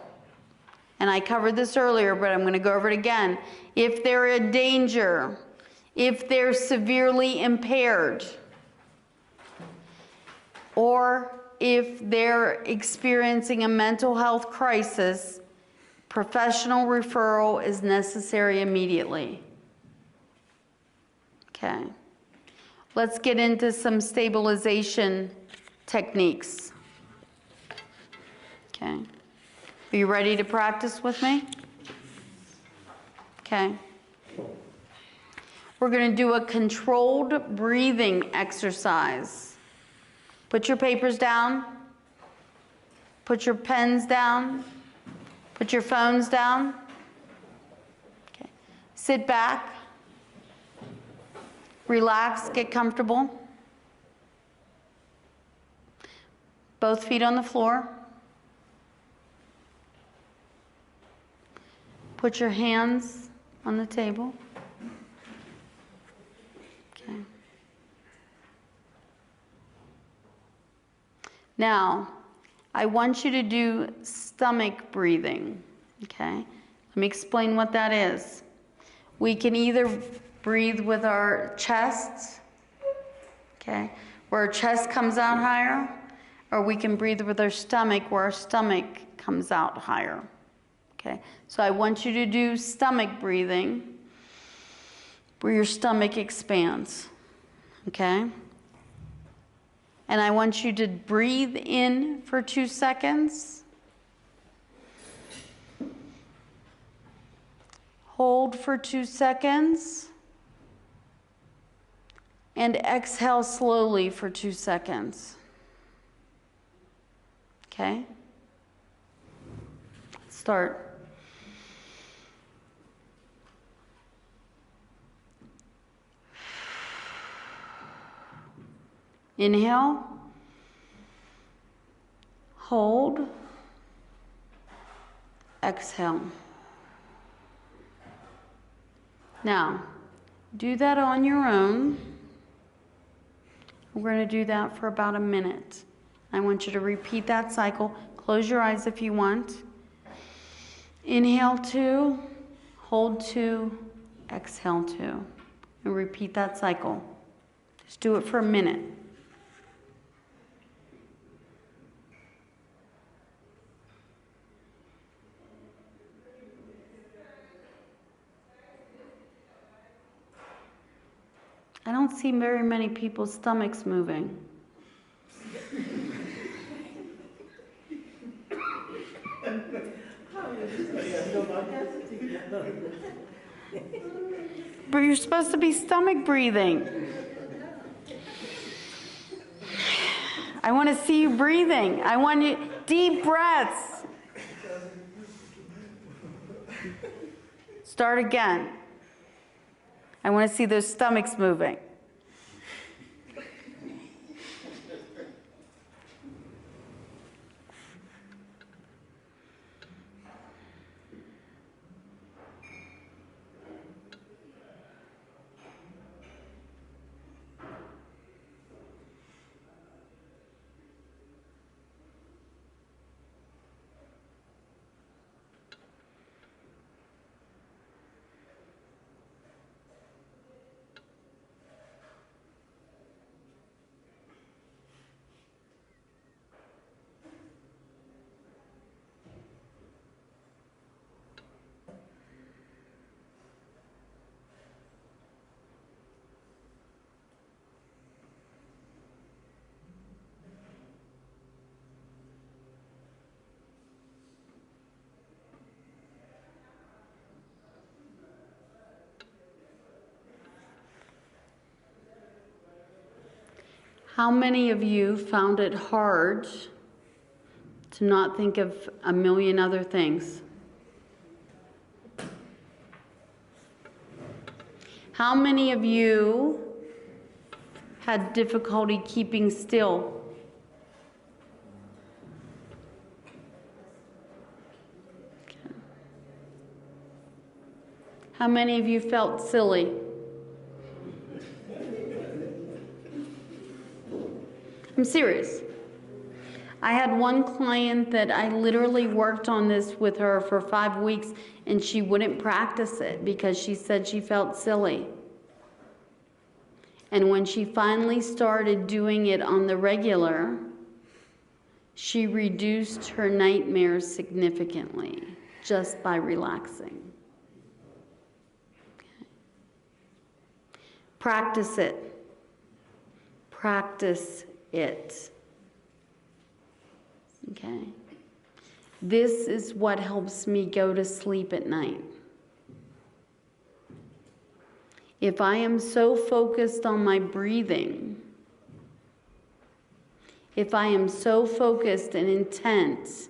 and I covered this earlier, but I'm going to go over it again. If they're in danger, if they're severely impaired, or if they're experiencing a mental health crisis, professional referral is necessary immediately. Okay. Let's get into some stabilization techniques. Okay. Are you ready to practice with me? Okay. We're going to do a controlled breathing exercise. Put your papers down. Put your pens down. Put your phones down. Okay. Sit back. Relax, get comfortable. Both feet on the floor. Put your hands on the table. Okay. Now, I want you to do stomach breathing. Okay? Let me explain what that is. We can either breathe with our chest, okay, where our chest comes out higher, or we can breathe with our stomach where our stomach comes out higher. Okay, so I want you to do stomach breathing where your stomach expands. Okay? And I want you to breathe in for 2 seconds. Hold for 2 seconds. And exhale slowly for 2 seconds. Okay? Start. Inhale. Hold. Exhale. Now, do that on your own. We're going to do that for about a minute. I want you to repeat that cycle. Close your eyes if you want. Inhale 2, hold 2, exhale 2. And repeat that cycle. Just do it for a minute. I don't see very many people's stomachs moving. But you're supposed to be stomach breathing. I want to see you breathing. I want you deep breaths. Start again. I want to see those stomachs moving. How many of you found it hard to not think of a million other things? How many of you had difficulty keeping still? Okay. How many of you felt silly? I'm serious. I had one client that I literally worked on this with her for 5 weeks, and she wouldn't practice it because she said she felt silly. And when she finally started doing it on the regular, she reduced her nightmares significantly just by relaxing. Okay. Practice it. Practice it. Okay. This is what helps me go to sleep at night. If I am so focused on my breathing, if I am so focused and intent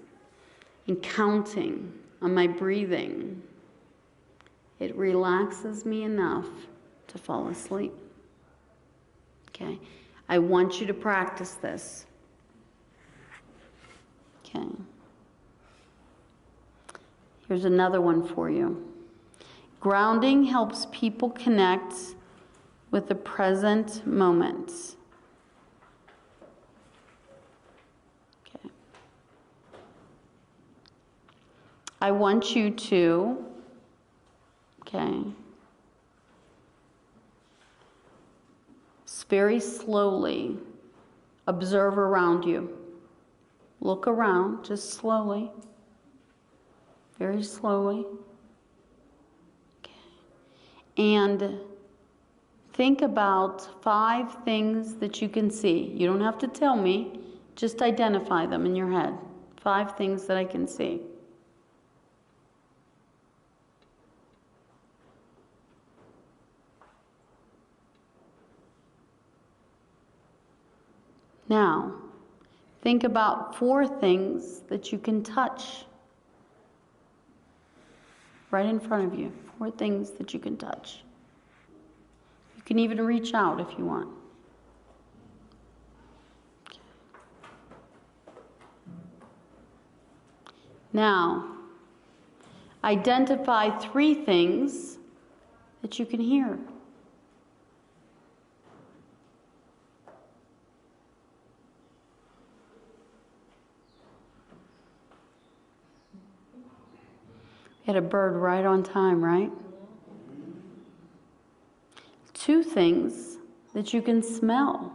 in counting on my breathing, it relaxes me enough to fall asleep. Okay? I want you to practice this. Okay. Here's another one for you. Grounding helps people connect with the present moment. Okay. I want you to, very slowly observe around you. Look around, just slowly, very slowly. And think about 5 things that you can see. You don't have to tell me, just identify them in your head. 5 things that I can see. Now, think about 4 things that you can touch. Right in front of you, 4 things that you can touch. You can even reach out if you want. Okay. Now, identify 3 things that you can hear. Had a bird right on time, right? 2 things that you can smell.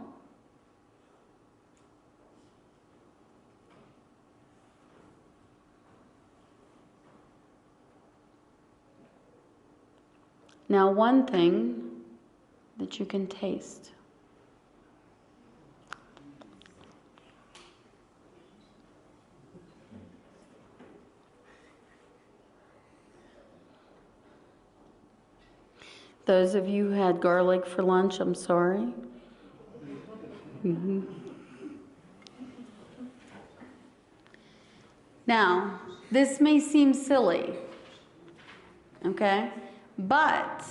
Now 1 thing that you can taste. Those of you who had garlic for lunch, I'm sorry. Now, this may seem silly, okay? But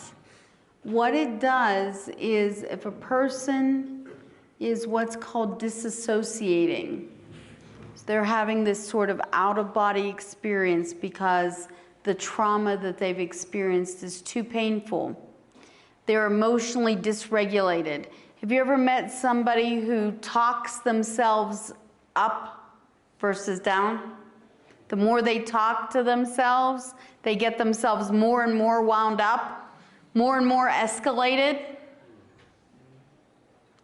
what it does is if a person is what's called disassociating, so they're having this sort of out-of-body experience because the trauma that they've experienced is too painful. They're emotionally dysregulated. Have you ever met somebody who talks themselves up versus down? The more they talk to themselves, they get themselves more and more wound up, more and more escalated,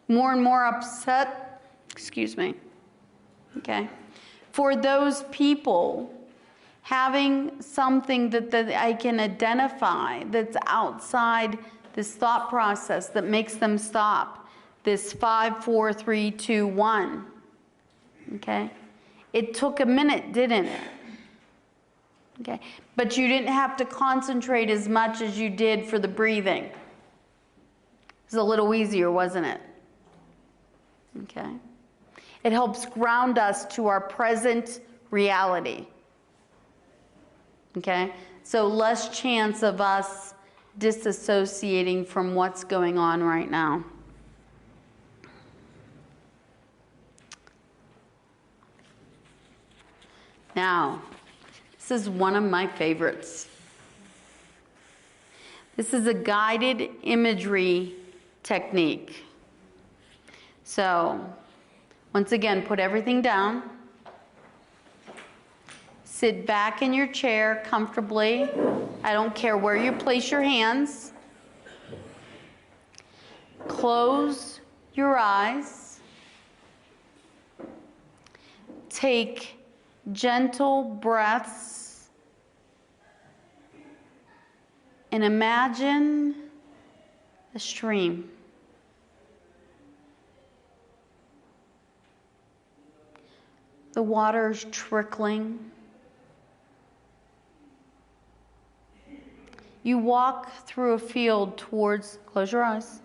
more and more upset. Excuse me. Okay. For those people, having something that I can identify that's outside this thought process that makes them stop. This 5, 4, 3, 2, 1. Okay? It took a minute, didn't it? Okay? But you didn't have to concentrate as much as you did for the breathing. It was a little easier, wasn't it? Okay? It helps ground us to our present reality. Okay? So less chance of us disassociating from what's going on right now. Now, this is one of my favorites. This is a guided imagery technique. So, once again, put everything down. Sit back in your chair comfortably. I don't care where you place your hands. Close your eyes. Take gentle breaths. And imagine a stream. The water's trickling. You walk through a field towards, close your eyes.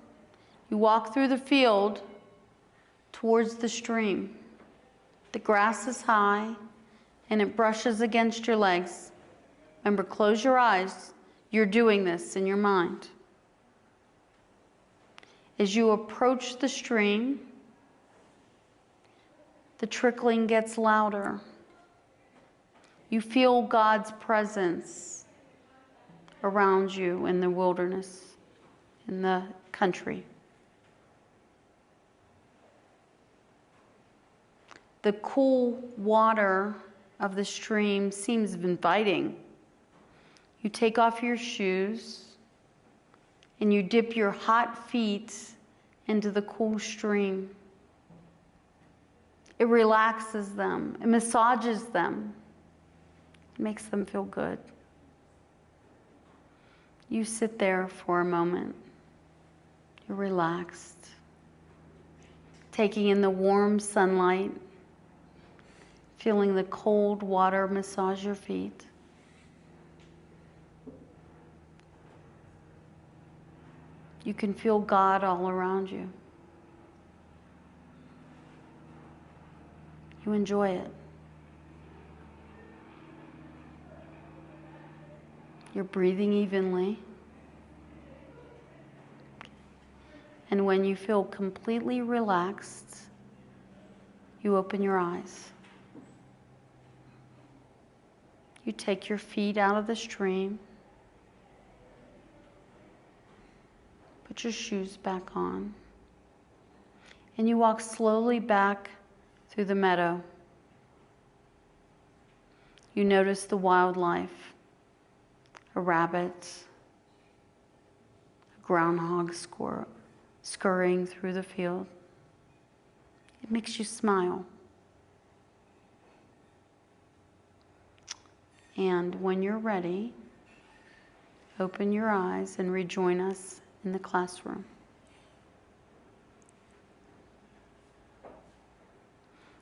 You walk through the field towards the stream. The grass is high and it brushes against your legs. Remember, close your eyes. You're doing this in your mind. As you approach the stream, the trickling gets louder. You feel God's presence around you in the wilderness, in the country. The cool water of the stream seems inviting. You take off your shoes and you dip your hot feet into the cool stream. It relaxes them. It massages them. It makes them feel good. You sit there for a moment. You're relaxed. Taking in the warm sunlight. Feeling the cold water massage your feet. You can feel God all around you. You enjoy it. You're breathing evenly. And when you feel completely relaxed, you open your eyes. You take your feet out of the stream. Put your shoes back on. And you walk slowly back through the meadow. You notice the wildlife. A rabbit, a groundhog scurrying through the field. It makes you smile. And when you're ready, open your eyes and rejoin us in the classroom.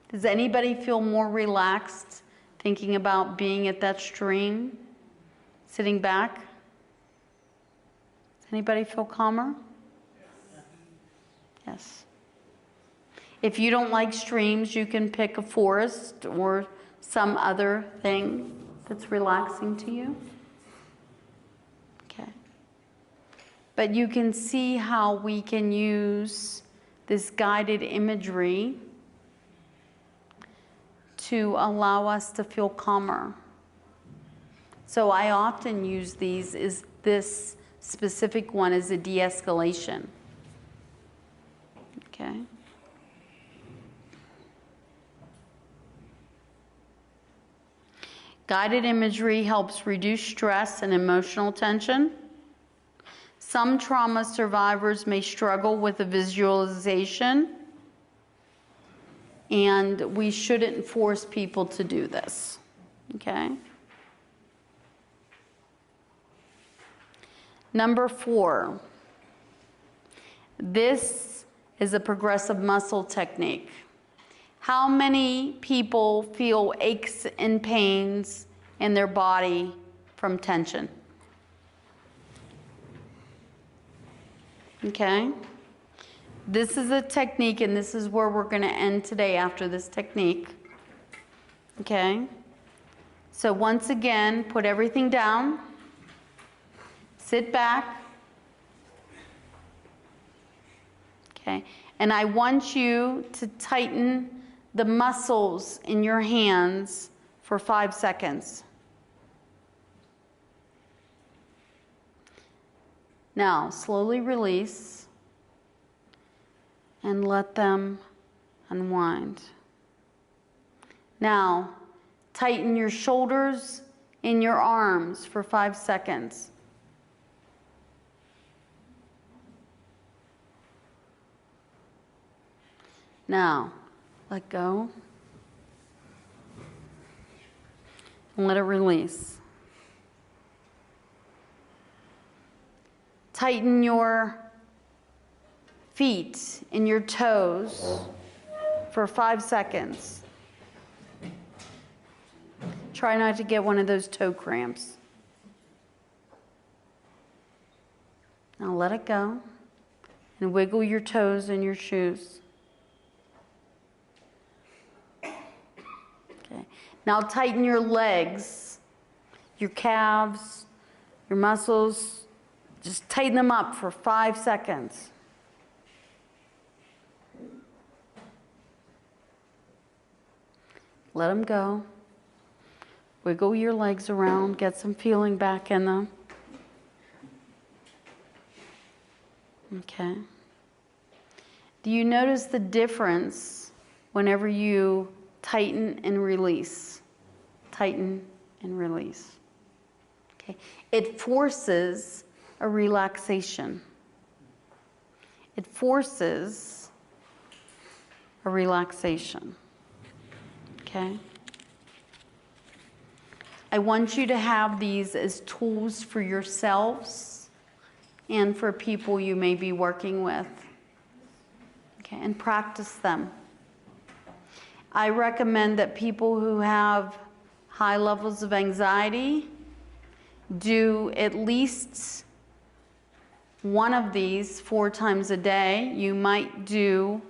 Does anybody feel more relaxed thinking about being at that stream? Sitting back? Does anybody feel calmer? Yes. If you don't like streams, you can pick a forest or some other thing that's relaxing to you. Okay. But you can see how we can use this guided imagery to allow us to feel calmer. So I often use these, is this specific one as a de-escalation. Okay. Guided imagery helps reduce stress and emotional tension. Some trauma survivors may struggle with a visualization, and we shouldn't force people to do this. Okay? Number 4, this is a progressive muscle technique. How many people feel aches and pains in their body from tension? Okay. This is a technique, and this is where we're going to end today after this technique. Okay? So once again, put everything down. Sit back. Okay? And I want you to tighten the muscles in your hands for 5 seconds. Now, slowly release and let them unwind. Now, tighten your shoulders and your arms for 5 seconds. Now, let go and let it release. Tighten your feet and your toes for 5 seconds. Try not to get one of those toe cramps. Now let it go and wiggle your toes in your shoes. Okay. Now tighten your legs, your calves, your muscles. Just tighten them up for 5 seconds. Let them go. Wiggle your legs around, get some feeling back in them. Okay. Do you notice the difference whenever you tighten and release? Tighten and release. Okay. It forces a relaxation. It forces a relaxation. Okay? I want you to have these as tools for yourselves and for people you may be working with. Okay, and practice them. I recommend that people who have high levels of anxiety do at least one of these 4 times a day. You might do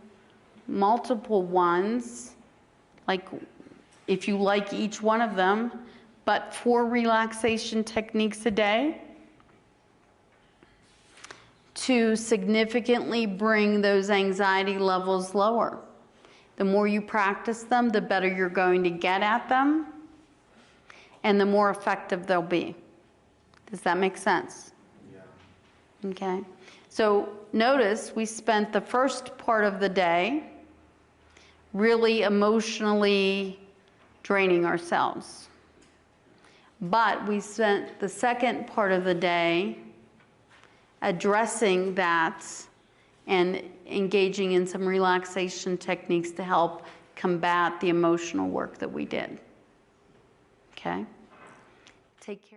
multiple ones, like if you like each one of them, but 4 relaxation techniques a day to significantly bring those anxiety levels lower. The more you practice them, the better you're going to get at them, and the more effective they'll be. Does that make sense? Yeah. Okay. So notice we spent the first part of the day really emotionally draining ourselves. But we spent the second part of the day addressing that and engaging in some relaxation techniques to help combat the emotional work that we did. Okay? Take care.